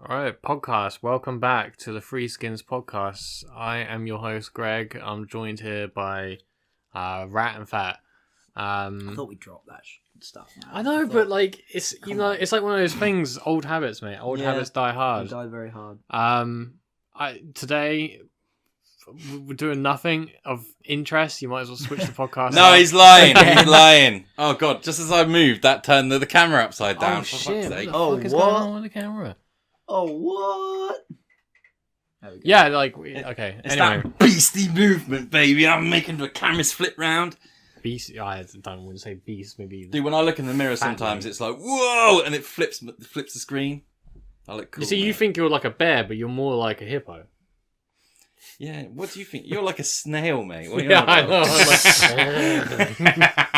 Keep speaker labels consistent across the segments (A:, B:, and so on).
A: All right, podcast. Welcome back to the Threeskins Podcast. I am your host, Greg. I'm joined here by Rat and Fat.
B: I thought we dropped that stuff. Now.
A: I know, but like it's it's like one of those things. Old habits, mate. Old habits die hard.
B: They die very hard.
A: Today we're doing nothing of interest. You might as well switch the podcast.
C: No, he's lying. He's lying. Oh god! Just as I moved, that turned the camera upside down.
A: Oh
C: for
A: shit!
C: fuck's sake.
A: What the fuck is going on with the camera?
B: Oh what? There we go.
A: Yeah, like okay.
C: It's
A: Anyway,
C: that beastie movement, baby. I'm making the cameras flip round.
A: beast. I don't want to say beast. Maybe.
C: Dude, when I look in the mirror, sometimes it's like whoa, and it flips the screen. I look cool.
A: You see, you think you're like a bear, but you're more like a hippo.
C: Yeah. What do you think? You're like a snail, mate. What are you
A: Yeah,
C: on
A: I
C: about?
A: know. I'm like,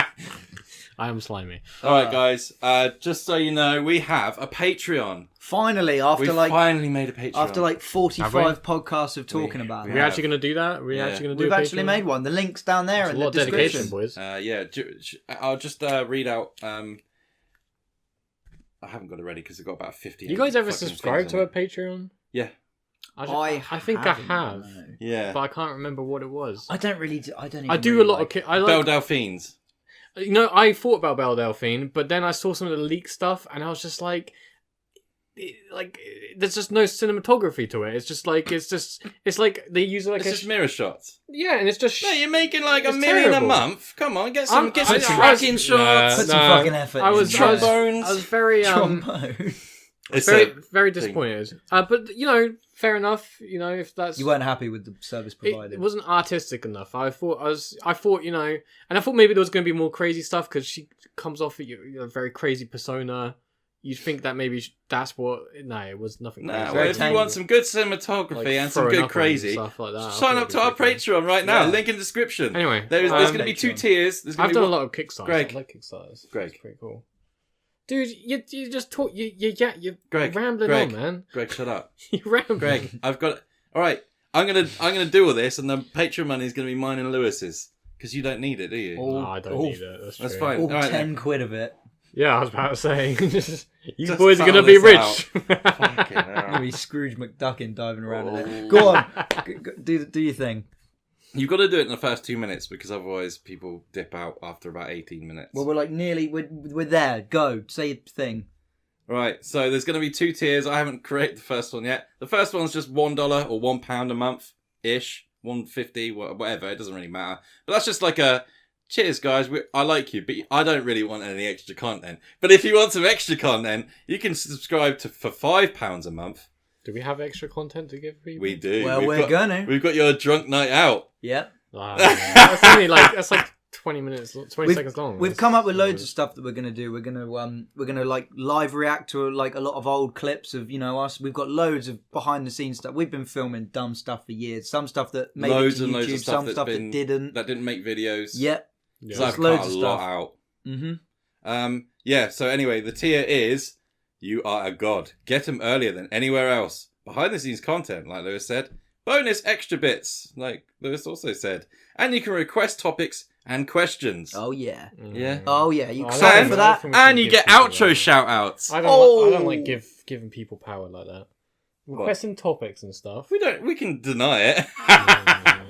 A: I am slimy.
C: All right, guys. Just so you know, we have a Patreon.
B: Finally, after
C: We finally made a Patreon.
B: after like
A: Have
B: 45 podcasts of talking about
C: we
B: it.
A: Are we actually going to do that? Are we
C: Yeah.
A: actually going to do
B: We've
A: a
B: actually
A: Patreon?
B: made one. The link's down there
A: It's
B: in
A: a
B: the
A: lot of
B: description.
A: dedication, boys.
C: I'll just read out. I haven't got it ready because I've got about 50.
A: You guys ever
C: fucking
A: subscribe
C: things
A: to
C: on
A: a
C: it.
A: Patreon?
C: Yeah.
A: I think I have,
B: no.
C: Yeah.
A: but I can't remember what it was.
B: I don't really. I don't. Even
A: I do
B: really
A: a lot
B: like...
A: of. I
C: Belle
A: like.
C: Delphines.
A: You know, I thought about Belle Delphine, but then I saw some of the leaked stuff, and I was just like, there's just no cinematography to it. It's like they use like
C: It's just mirror shots.
A: yeah, and it's just.
C: No, you're making like
A: It's
C: $1 million
A: terrible.
C: a month. Come on, get some
A: I-
C: tracking
A: I-
C: shots.
B: Put some fucking effort.
A: I was
B: in.
C: Trombones.
A: I was very
B: Trombone.
C: It's
A: very disappointed. But you know, fair enough. You know, if that's
B: You weren't happy with the service provided.
A: it wasn't artistic enough. I thought you know, and I thought maybe there was going to be more crazy stuff because she comes off a very crazy persona. You'd think that maybe that's what. No, it was nothing.
C: Nah,
A: crazy.
C: well, if you
B: tangy.
C: want some good cinematography
A: Like,
C: and some
A: throwing
C: good
A: up on
C: crazy,
A: stuff like that. I
C: sign
A: thought
C: up
A: it'd
C: to our
A: be pretty
C: Patreon right now.
B: Yeah.
C: Link in the description.
A: Anyway,
C: There's going to be 2
B: Patreon.
C: tiers. There's gonna
A: I've
C: be
A: done a
C: one-
A: lot of Kickstarters.
C: Greg.
A: I like Kickstarters.
C: Greg.
A: It's pretty cool. Dude, you just talk. You're
C: Greg,
A: rambling
C: Greg.
A: on, man.
C: Greg, shut up.
A: You're rambling.
C: Greg, I've got. All right, I'm gonna do all this, and the Patreon money is gonna be mine and Lewis's because you don't need it, do you?
A: No, I don't need it. That's true.
C: fine.
B: all
C: All right,
B: 10 quid of it.
A: Yeah, I was about to say. You
C: Just
A: boys are
C: settle
A: gonna be
C: this
A: rich.
C: Fucking hell.
B: Gonna be Scrooge McDuckin diving around in
C: Oh.
B: it. Go on, do your thing.
C: You've got to do it in the first 2 minutes because otherwise people dip out after about 18 minutes.
B: Well, we're like we're there. Go, say your thing.
C: Right, so there's going to be 2 tiers. I haven't created the first one yet. The first one's just $1 or £1 a month ish, $1.50, whatever. It doesn't really matter. But that's just like a cheers, guys. I like you, but I don't really want any extra content. But if you want some extra content, you can subscribe for £5 a month.
A: Do we have extra content to give people?
C: We do.
B: Well,
C: We've got- We've got your drunk night out.
B: Yep.
A: That's only that's like 20 minutes, 20 seconds long.
B: We've come up with loads of stuff that we're gonna do. We're gonna like live react to like a lot of old clips of us. We've got loads of behind the scenes stuff. We've been filming dumb stuff for years. Some stuff that made
C: Loads
B: it to
C: and
B: YouTube.
C: loads of stuff
B: Some
C: that's
B: stuff
C: been-
B: that didn't.
C: That didn't make videos.
B: Yep.
A: Yeah.
C: So I've cut
B: loads
C: a
B: of
C: lot
B: stuff.
C: out.
B: Mm-hmm.
C: Yeah, so anyway, the tier is you are a god. Get them earlier than anywhere else. Behind the scenes content, like Lewis said. Bonus extra bits, like Lewis also said. And you can request topics and questions.
B: Oh yeah.
C: Yeah.
B: Oh yeah. You
A: Oh,
B: excited
C: and-
B: for that?
C: And you get outro shout-outs.
A: I don't like
B: Oh.
A: giving people power like that. Requesting topics and stuff.
C: We can deny it.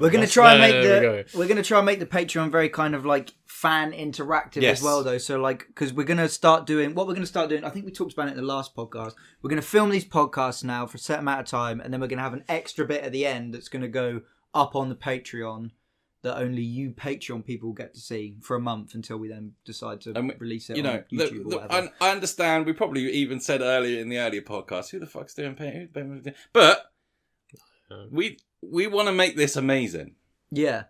B: We're gonna
A: That's-
B: try and
A: no,
B: make
A: no, there we go.
B: we're gonna try and make the Patreon very kind of like fan interactive
C: Yes.
B: as well though. So like because we're gonna start doing I think we talked about it in the last podcast. We're gonna film these podcasts now for a set amount of time, and then we're gonna have an extra bit at the end that's gonna go up on the Patreon that only you Patreon people get to see for a month until we then decide to release it on YouTube or whatever.
C: I understand. We probably even said earlier in the earlier podcast, who the fuck's doing Patreon? But we want to make this amazing.
B: Yeah.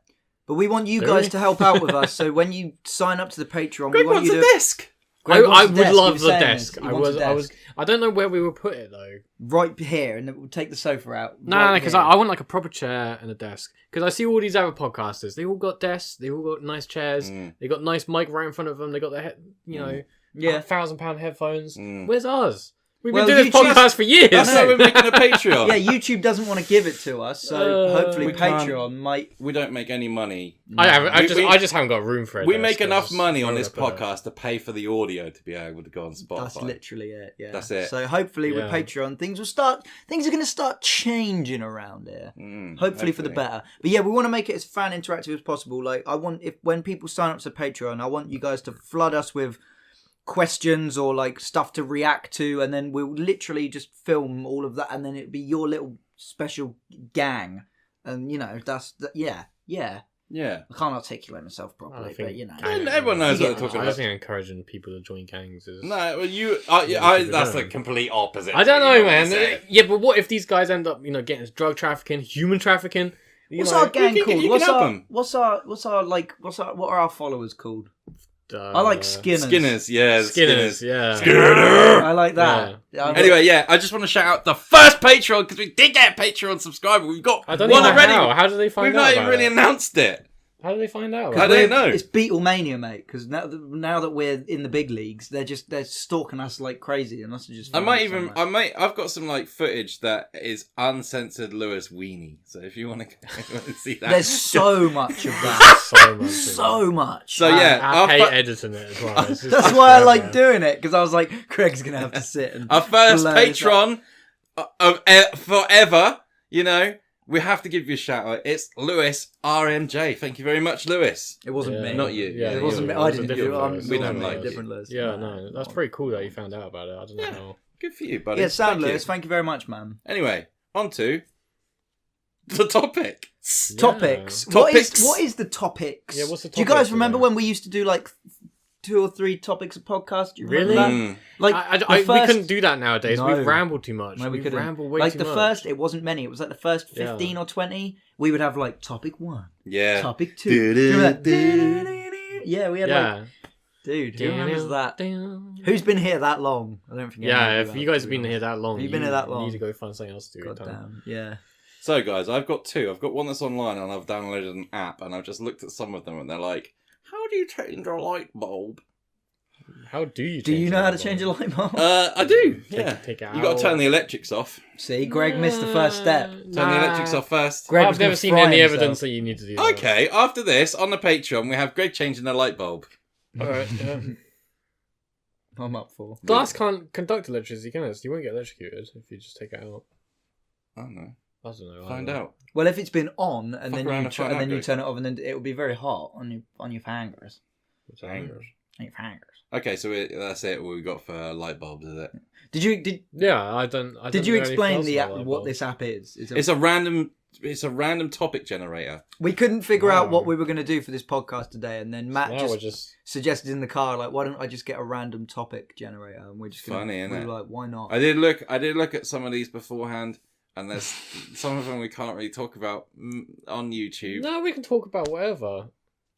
B: But we want you
A: Do
B: guys
A: we?
B: to help out with us. So when you sign up to the Patreon,
C: Greg
B: we want
C: wants
B: you
C: a
B: to.
C: desk.
B: Greg
A: I
B: wants a
A: would
B: desk. He
A: love
B: was
A: the
B: saying
A: desk.
B: this. He
A: I
B: wants a
A: was.
B: desk.
A: I don't know where we would put it though.
B: Right here, and we'll take the sofa out.
A: No,
B: right
A: because
B: here.
A: I want like a proper chair and a desk. Because I see all these other podcasters. They all got desks. They all got nice chairs. They got nice mic right in front of them. They got their £1,000 headphones.
C: Mm.
A: Where's ours? We've been doing this podcast for years.
C: That's why we're making a Patreon.
B: Yeah, YouTube doesn't want to give it to us, so hopefully
C: We can't-
B: Patreon might.
C: We don't make any money.
A: I just haven't got room for it.
C: We
A: though,
C: make
A: so
C: enough
A: it's
C: money on
A: nowhere
C: this
A: to put it.
C: podcast to pay for the audio to be able to go on Spotify.
B: That's literally it. Yeah,
C: That's it.
B: So hopefully with
A: Yeah.
B: Patreon, things are going to start changing around here.
C: Mm,
B: Hopefully for the better. But yeah, we want to make it as fan interactive as possible. Like when people sign up to Patreon, I want you guys to flood us with questions or like stuff to react to, and then we'll literally just film all of that, and then it'd be your little special gang. And yeah.
C: Yeah.
B: I can't articulate myself properly, but
C: And everyone knows
B: You
C: what
B: get
C: they're talking
A: I
C: about.
A: don't think encouraging people to join gangs is.
C: No, well, that's the
A: don't.
C: complete opposite.
A: I don't
C: You
A: know,
C: what I'm
A: man.
C: saying?
A: Yeah, but what if these guys end up, getting us drug trafficking, human trafficking?
B: What's our gang
C: you can-
B: called?
C: you can help 'em.
B: What are our followers called? I like Skinners.
C: Skinners, yeah.
A: Skinners, yeah.
C: Skinner!
B: I like that. Yeah.
C: Anyway, yeah, I just want to shout out the first Patreon because we did get a Patreon subscriber. We've got
A: I don't
C: one
A: know
C: already.
A: how. How do they find
C: We've
A: out?
C: not even
A: about
C: really
A: it?
C: announced it.
A: How do they find out?
C: I don't know.
B: It's Beatlemania, mate. Because now that we're in the big leagues, they're stalking us like crazy, and us just.
C: I've got some like footage that is uncensored Lewis weenie. So if you want to see that,
B: There's so much of that.
A: So much.
B: So much.
C: So yeah,
A: I hate editing it as well. It's just-
B: That's why I like doing it, because I was like, Craig's gonna have to sit and.
C: our first
B: blur this up.
C: patron of forever. We have to give you a shout out. It's Lewis RMJ. Thank you very much, Lewis.
B: It wasn't
A: Yeah.
B: me.
C: Not you.
A: Yeah,
B: It wasn't me.
A: it
B: I
A: was a
B: didn't do
A: different
B: it.
A: Lewis.
C: We don't
B: I'm
C: like
B: a different Lewis.
A: Yeah, no, that's pretty cool that you found out about it. I don't know
C: Yeah.
A: how.
C: Good for you, buddy.
B: Yeah, sound
C: Thank you.
B: Lewis. Thank you very much, man.
C: Anyway, on to the topic.
A: Yeah.
B: Topics.
C: Topics.
B: What is the topics?
A: Yeah, what's the
B: Do you guys
A: topics
B: remember
A: today?
B: when we used to do like 2 or 3 topics a podcast? Do you remember
A: Really?
B: that? Like
A: We
B: the first-
A: couldn't do that nowadays.
B: No.
A: We ramble too much.
B: No, we couldn't.
A: ramble way
B: like
A: too
B: the
A: much.
B: first, it wasn't many. It was like the first 15 or 20. We would have like topic 1,
C: Yeah.
B: topic 2. Remember that? Yeah, we had like, dude, who remembers that? Who's been here that long? I don't think.
A: Yeah,
B: anyone
A: if
B: knew
A: you
B: that,
A: guys
B: to
A: have
B: be
A: been
B: honest.
A: here that long,
B: You've been here that
A: You
B: long.
A: need to go find something else to do.
B: God
A: Tom.
B: damn. Yeah.
C: So, guys, I've got 2. I've got one that's online and I've downloaded an app and I've just looked at some of them and they're like, how do you change a light bulb?
A: How do you?
B: Do you know how to change a light bulb?
C: I do. Yeah.
A: Take it
C: You got
A: out.
C: to turn the electrics off.
B: See, Greg missed the first step.
C: Turn the electrics off first.
B: Greg was
A: I've never
B: gonna
A: seen
B: fry
A: any
B: himself.
A: evidence that you need to do that.
C: Okay, after this, on the Patreon, we have Greg changing the light bulb.
A: Alright.
B: I'm up for.
A: Glass can't conduct electricity, can it? You won't get electrocuted if you just take it out.
C: I don't know.
A: I don't know.
C: Find out.
B: Well, if it's been on and
C: Fuck
B: then
C: around
B: you
C: and find out, Greg.
B: turn it off, and then it will be very hot on your fingers.
C: Hangers.
B: On your fingers.
C: Okay, so that's it. What we got for light bulbs, is it?
A: Yeah, I don't.
B: Did
A: know
B: you
A: anything
B: explain
A: else
B: the
A: about
B: app,
A: light
B: what
A: bulbs.
B: this app is?
C: It's a random topic generator.
B: We couldn't figure out
A: Wow.
B: what we were going to do for this podcast today, and then Matt
A: Now
B: just
A: we're just.
B: suggested in the car, like, why don't I just get a random topic generator? And we're just gonna,
C: Funny, isn't
B: we
C: it?
B: were like, why not?
C: I did look at some of these beforehand, and there's some of them we can't really talk about on YouTube.
A: No, we can talk about whatever.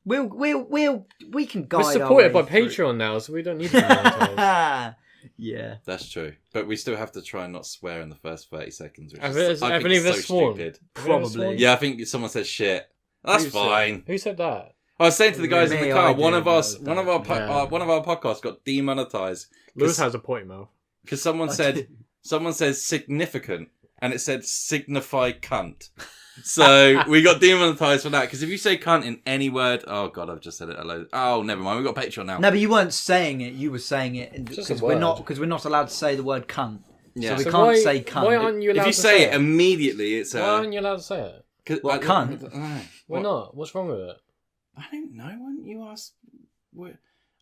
B: We can guide.
A: We're
B: our
A: supported by
B: way through.
A: Patreon now, so we don't need to monetize.
B: Yeah.
C: That's true, but we still have to try and not swear in the first 30 seconds. Which
A: Have
C: is,
A: it-
C: I
A: have
C: think
A: any
C: is
A: of
C: so
A: us sworn?
C: stupid.
B: Probably.
C: Yeah, I think someone said shit. That's
A: Who said-
C: fine.
A: Who said that?
C: I was saying to the guys in
B: Me,
C: the car,
B: I
C: one
B: did,
C: of our
A: Yeah.
C: one of our podcasts got demonetized
A: Lewis has a potty mouth.
C: because someone says significant and it said signify cunt. So we got demonetized for that because if you say cunt in any word, oh god, I've just said it a load. Oh, never mind. We got Patreon now.
B: No, but you weren't saying it. You were saying it
A: Just
B: because
A: a
B: we're
A: word.
B: not allowed to say the word cunt.
C: Yeah.
B: So we
A: So
B: can't
A: why-
B: say cunt.
A: Why aren't you allowed
C: If you
A: to
C: say it
A: it?
C: immediately, it's
A: Why aren't you allowed to say it?
B: What, cunt?
C: I don't know.
A: Why not? What's wrong with it?
C: I don't know. Why don't you ask?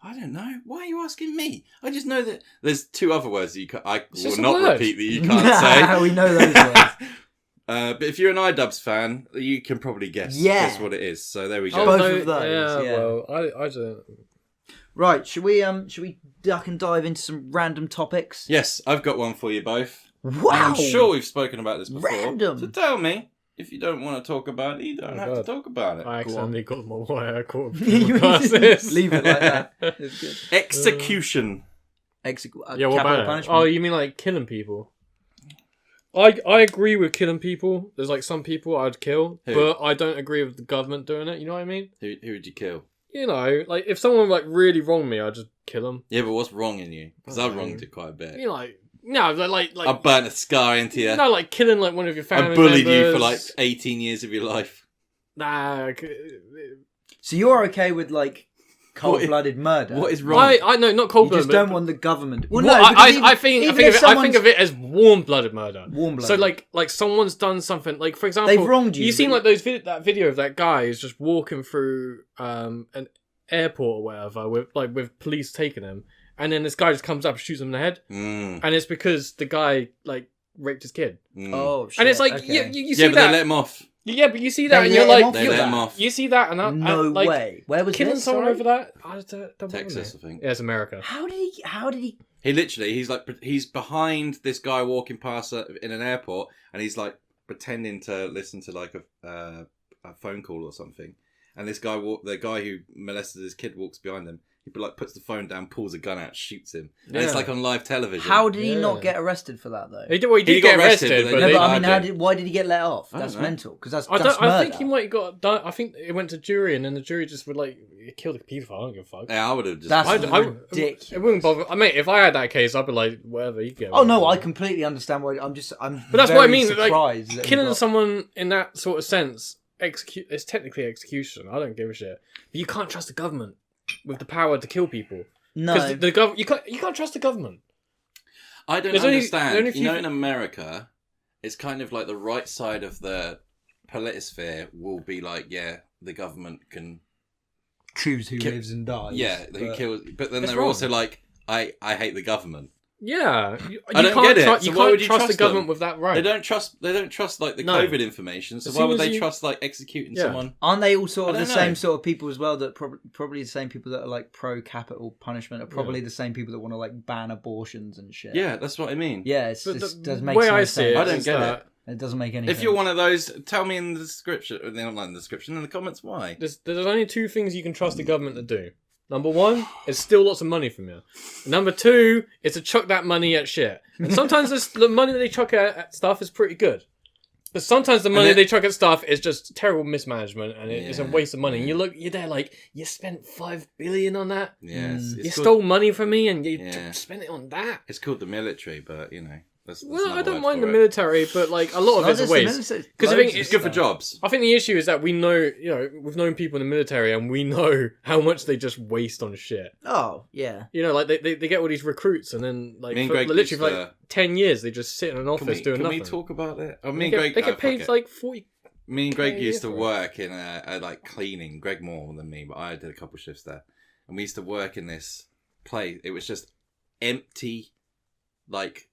C: I don't know. Why are you asking me? I just know that there's 2 other words that I
A: It's
C: will
A: just a
C: not
A: word.
C: repeat that you can't say.
B: We know those words.
C: But if you're an iDubbbz fan, you can probably guess what it is. So there we go.
B: Both
A: no,
B: of those, yeah.
A: Well, I don't.
B: Right, should we duck and dive into some random topics?
C: Yes, I've got one for you both.
B: Wow.
C: And I'm sure we've spoken about this before.
B: Random.
C: So tell me, if you don't want to talk about it, you don't have to
A: God.
C: talk about it.
A: I accidentally got my wire caught.
B: Leave it like that. It's good.
C: Execution.
A: Yeah, what about it?
B: punishment.
A: Oh, you mean like killing people? I agree with killing people. There's like some people I'd kill,
C: Who?
A: but I don't agree with the government doing it. You know what I mean?
C: Who would you kill?
A: You know, like if someone like really wronged me, I'd just kill them.
C: Yeah, but what's wrong in you? Because I've
A: Oh.
C: wronged you quite a bit.
A: You know, like No, like
C: I burnt a scar into you.
A: no, like killing like one of your family
C: I bullied
A: members.
C: you for like 18 years of your life.
A: Nah,
B: So you're okay with like cold-blooded murder?
C: What is wrong?
A: I know, not cold
B: You
A: blooded.
B: just don't want the government. Well,
A: Well,
B: no, because
A: I think of it as warm-blooded murder.
B: Warm-blooded.
A: So like someone's done something. Like for example,
B: They've wronged you.
A: You seen like that video of that guy who's just walking through an airport or whatever with police taking him, and then this guy just comes up and shoots him in the head, and it's because the guy like raped his kid.
B: Oh, shit.
A: And it's like
B: okay.
A: you see
C: yeah, but
A: that.
C: they let him off.
A: Yeah, but you see that,
B: They
A: and you're
B: let him
A: like,
B: off
C: They
B: for
C: let
B: that?
C: him off.
A: you see that, and
B: No
A: like,
B: way. Where was
A: killing
B: this?
A: someone
B: Sorry?
A: over that? I don't
C: Texas,
A: know.
C: I think.
A: Yeah, it's America.
B: How did he?
C: He's behind this guy walking past in an airport, and he's like pretending to listen to like a phone call or something. And this guy, the guy who molested his kid, walks behind him. He like puts the phone down, pulls a gun out, shoots him. And it's like on live television.
B: How did he
A: Yeah.
B: not get arrested for that though?
A: He did
C: He
A: get
C: got arrested,
A: arrested,
C: but
A: but
C: they-
B: No,
A: they,
B: but I mean,
C: okay.
B: why did he get let off?
C: I
B: That's
C: don't know.
B: mental. Because that's
A: I
B: murder.
A: think he might have got done. I think it went to jury, and then the jury just would like kill the paedophile. I don't give a fuck.
C: Yeah, I would have just.
B: That's
A: It
B: ridiculous.
A: wouldn't bother. I mean, if I had that case, I'd be like, whatever, you get.
B: Oh no, I completely understand why. I'm
A: But that's what I
B: very
A: mean. Like
B: surprised that he
A: killing
B: got-
A: someone in that sort of sense, it's technically execution. I don't give a shit. But you can't trust the government with the power to kill people.
B: No,
A: Because you can't trust the government.
C: I don't
A: There's only-
C: understand.
A: only few-
C: in America, it's kind of like the right side of the politosphere will be like, yeah, the government can,
B: choose who lives and dies.
C: yeah, who
B: but-
C: kills. But then
A: It's
C: they're
A: wrong.
C: also like, I hate the government.
A: Yeah,
C: I don't get it.
A: You
C: So why
A: can't
C: would you
A: trust the
C: trust
A: government
C: them?
A: with that right.
C: They don't trust like the
A: No.
C: COVID information. So
A: As
C: why
A: soon
C: would
A: as
C: they
A: you-
C: trust like executing
A: Yeah.
C: someone?
B: Aren't they all sort of
C: I
B: the
C: don't
B: same
C: know.
B: sort of people as well? That probably the same people that are like pro capital punishment are probably the same people that want to like ban abortions and shit.
C: Yeah, that's what I mean.
B: yeah,
A: But
B: it
A: the
B: does make
A: way
B: no
A: I see
B: sense.
A: it,
C: I don't
A: is
C: get
A: that
B: It doesn't make any
C: If
B: sense.
C: you're one of those, tell me in the description, in the online description, in the comments why.
A: There's only two things you can trust the government to do. Number one, it's steal lots of money from you. Number two, is to chuck that money at shit. And sometimes the money that they chuck at stuff is pretty good. But sometimes the money they chuck at stuff is just terrible mismanagement and it's a waste of money. And you're there like, you spent $5 billion on that?
C: Yes,
A: You stole money from me and you spent it on that?
C: It's called the military, but you know. That's
A: Well, I
C: another
A: don't
C: word
A: mind
C: for
A: the
C: it.
A: military, but like a lot of it's a waste. Because I think
C: It's good for jobs.
A: I think the issue is that we know, we've known people in the military and we know how much they just waste on shit.
B: Oh yeah.
A: Like they get all these recruits and then like
C: Me and
A: for
C: Greg
A: literally
C: used
A: for like
C: to-
A: 10 years they just sit in an office doing
C: Can
A: nothing.
C: we talk about it? Oh, me
A: They
C: and
A: get,
C: Greg.
A: they get paid like 40.
C: Me and Greg
A: a
C: used to
A: year for it.
C: work in a like cleaning. Greg more than me, but I did a couple shifts there, and we used to work in this place. It was just empty, like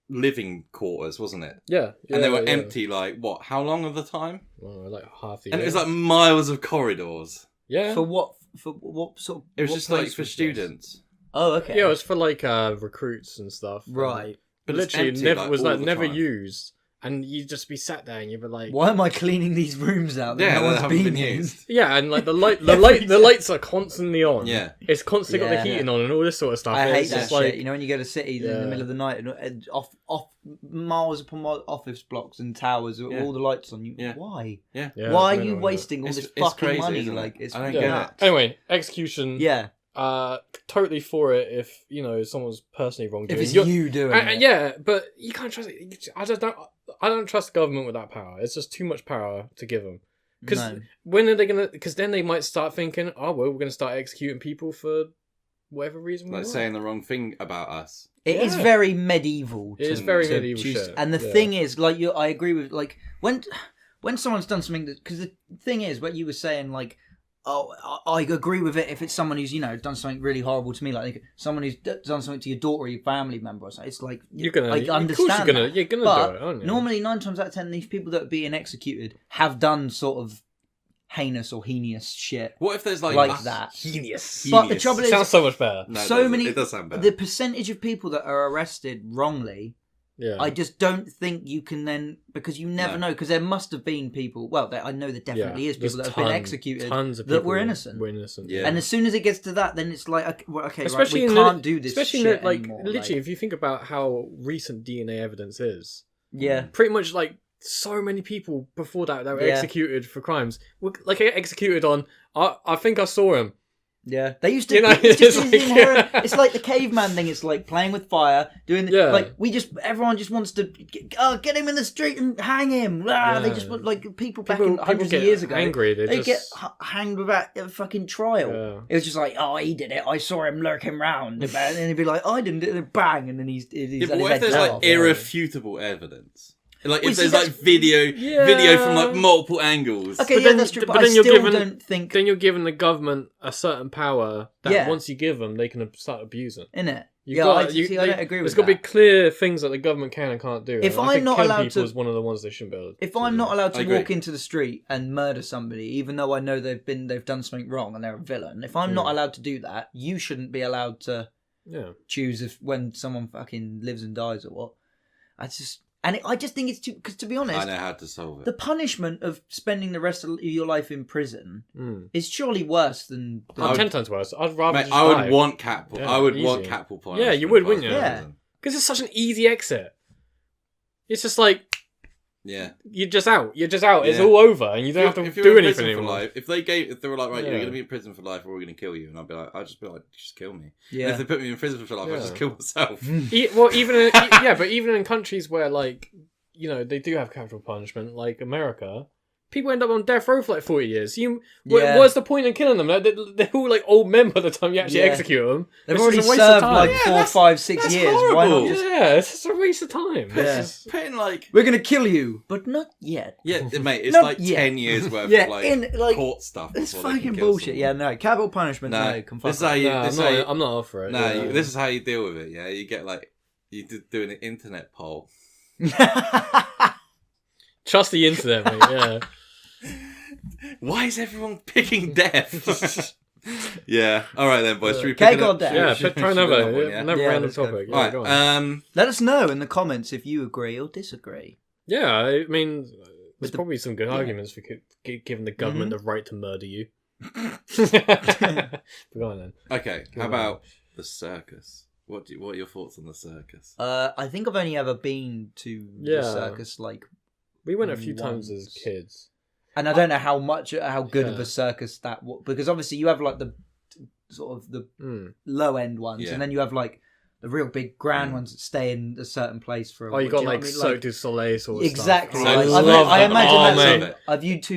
C: living quarters, wasn't it?
A: Yeah,
C: And they were empty. Like what? How long of the time?
A: Well, like half the year.
C: And it was like miles of corridors.
A: yeah.
B: For what? For what sort of?
C: It was
B: what
C: just like
B: place
C: for
B: was this?
C: students.
B: Oh okay.
A: Yeah, it was for like recruits and stuff.
B: Right.
A: But
C: But it's
A: literally
C: empty,
A: never
C: like,
A: was
C: all
A: like
C: the
A: never
C: time.
A: used. And you'd just be sat there and you'd be like,
B: Why am I cleaning these rooms out? That
C: Yeah,
B: no
C: they
B: one's
C: haven't been
B: in?
C: used.
A: yeah, and like the lights are constantly on.
C: Yeah.
A: It's constantly got
B: Yeah.
A: the heating on and all this sort of stuff.
B: I hate
A: It's
B: that
A: just
B: shit.
A: like,
B: You know, when you go to cities in
A: Yeah.
B: the middle of the night and off miles upon miles, office blocks and towers with
C: Yeah.
B: all the lights on you.
C: Yeah.
B: Why?
C: Yeah.
A: Yeah,
B: Why
A: I
B: are you
A: know.
B: wasting all
C: It's-
B: this
C: it's
B: fucking
C: crazy,
B: money?
C: isn't it?
B: Like it's
C: I don't
A: Yeah.
C: get
B: nuts.
C: it.
A: Anyway, execution.
B: Yeah,
A: Totally for it if someone's personally wrong.
B: if it's
A: You're-
B: you doing
A: and,
B: it.
A: yeah, but you can't trust it. I don't trust the government with that power. It's just too much power to give them. Because
B: No.
A: when are they gonna? Because then they might start thinking, oh well, we're gonna start executing people for whatever reason. we
C: Like
A: want.
C: saying the wrong thing about us.
B: It is
A: Yeah.
B: very medieval.
A: It is very
B: to
A: medieval
B: choose-
A: shit.
B: And the
A: Yeah.
B: thing is, like I agree with like when someone's done something that because the thing is, what you were saying, like, oh, I agree with it if it's someone who's done something really horrible to me, like someone who's done something to your daughter or your family member or something. It's like
A: You're gonna,
B: I
A: of
B: understand.
A: course you're gonna
B: but
A: do it, aren't you?
B: normally 9 times out of 10, these people that are being executed have done sort of heinous or heinous shit
C: What if there's
B: like
C: like
B: that.
A: Genius.
B: But the trouble is,
A: Sounds so much better.
C: No, it
B: so
C: doesn't.
B: many.
C: It does sound better.
B: The percentage of people that are arrested wrongly,
A: Yeah.
B: I just don't think you can then, because you never
C: No.
B: know, because there must have been people, well, I know there definitely is people
A: There's
B: that have been executed
A: tons of
B: that
A: people
B: were innocent.
A: Were innocent.
C: Yeah.
B: And as soon as it gets to that, then it's like, okay,
A: Especially
B: right,
A: in
B: we can't do this
A: especially
B: shit
A: in like
B: anymore.
A: literally, if you think about how recent DNA evidence is,
B: yeah.
A: pretty much like so many people before that were
B: Yeah.
A: executed for crimes were like executed on. I think I saw him.
B: Yeah, they used to.
A: You know,
B: it's just
A: it's
B: this
A: like-
B: inherent. It's like the caveman thing. It's like playing with fire, doing.
A: Yeah.
B: Like everyone just wants to get him in the street and hang him. Ah, They just want like people back in hundreds of years ago.
A: Angry.
B: They
A: just...
B: get hanged without a fucking trial.
A: Yeah.
B: It was just like, oh, he did it. I saw him lurking round, and then he'd be like, I didn't do it. Bang, and then he's
C: Yeah, but
B: had his
C: what if
B: head
C: there's
B: cut
C: like
B: off.
C: irrefutable evidence? Like
B: Well,
C: if
B: see,
C: there's like
B: that's-
C: video from like multiple angles.
B: Okay,
A: But
B: yeah,
A: then-
B: that's true.
A: but
B: But
A: then
B: I
A: you're
B: still
A: given-
B: don't think
A: Then you're giving the government a certain power that
B: Yeah.
A: once you give them, they can start abusing.
B: in it.
A: You've
B: Yeah,
A: got-
B: I
A: they-
B: don't agree with
A: There's got to be
B: that.
A: clear things that the government can and can't do.
B: If
A: and I
B: I'm
A: think
B: not
A: killing
B: allowed
A: people
B: to-
A: is one of the ones they shouldn't be able to.
B: If I'm not allowed
C: I
B: to
C: agree.
B: walk into the street and murder somebody, even though I know they've done something wrong and they're a villain, if I'm not allowed to do that, you shouldn't be allowed to
A: Yeah.
B: choose if when someone fucking lives and dies or what. I just think it's too, because to be
C: I
B: honest,
C: know how to solve
B: the
C: it.
B: punishment of spending the rest of your life in prison
A: Mm.
B: is surely worse than.
C: I would-
A: 10 times worse. I'd rather
C: Mate,
A: just
C: I would
A: die.
C: want catpool.
A: Yeah,
C: I would
A: easy.
C: want catpool punishment.
A: Yeah, you would,
C: if I was
A: wouldn't you?
C: in
B: Yeah.
C: prison.
A: Because it's such an easy exit. It's just like
C: Yeah.
A: you're just out. It's
C: Yeah.
A: all over, and you don't have
C: If
A: to
C: you're
A: do
C: in
A: anything
C: prison for
A: anymore.
C: life, if they were like, right, you're
A: Yeah.
C: going to be in prison for life, or we're going to kill you, and I'd just be like, just kill me. And
B: Yeah.
C: if they put me in prison for life, I'd just
A: Yeah.
C: kill myself.
A: Well, but even in countries where like they do have capital punishment, like America. People end up on death row for like 40 years.
B: Yeah.
A: What's the point in killing them? They're all like old men by the time you actually
B: Yeah.
A: execute them.
B: They've
A: It's
B: already
A: just a waste of
B: served
A: time.
B: like
C: Yeah,
B: 4,
C: that's-
B: 5, 6
C: that's
B: years. Why not
C: horrible.
B: just?
A: Yeah, it's just a waste of time.
B: Yeah.
A: It's just-
C: Putting like,
B: We're gonna kill you, but not yet.
C: yeah, mate, it's
B: Not
C: like
B: yet.
C: 10 years worth
B: Yeah,
C: of like,
B: in like
C: court stuff.
B: it's
C: before they can
B: fucking
C: kill
B: bullshit.
C: someone.
B: Yeah, no, capital punishment.
C: No,
B: No, can
C: this
B: fuck
C: is how
B: off.
C: you.
A: No,
C: this
A: I'm
C: is how
A: not,
C: you
A: I'm not up for it.
C: no,
A: yeah.
C: this is how you deal with it. Yeah, you get like you do an internet poll.
A: Trust the internet, mate. Yeah.
C: Why is everyone picking death? Yeah. All right then, boys. Should we
B: Cake
C: pick
B: or
C: another-
B: death?
A: Yeah,
C: should-
A: try
C: should we
A: another.
C: do one, yeah?
A: Another
B: Yeah,
A: random
B: let's go.
A: topic.
C: All
A: Yeah, go on.
C: right.
B: Let us know in the comments if you agree or disagree.
A: Yeah, I mean, there's
B: With the-
A: probably some good arguments for giving the government the right to murder you. Go on then.
C: Okay.
A: Good
C: How
A: one.
C: about the circus? What are your thoughts on the circus?
B: I think I've only ever been to
A: Yeah.
B: the circus, like,
A: We went a few times as
B: Once.
A: kids.
B: and I don't know how good of
A: Yeah.
B: a circus that was, because obviously you have like the sort of the
A: Mm.
B: low end ones,
C: Yeah.
B: and then you have like the real big grand ones that stay in a certain place for.
A: Oh, you
B: do
A: got
B: know
A: like
B: what I mean?
A: Cirque du Soleil sort of
B: Exactly.
A: stuff.
C: I
B: Like,
C: love
B: I
C: that.
B: imagine
C: Oh,
B: that's
C: mate.
B: it.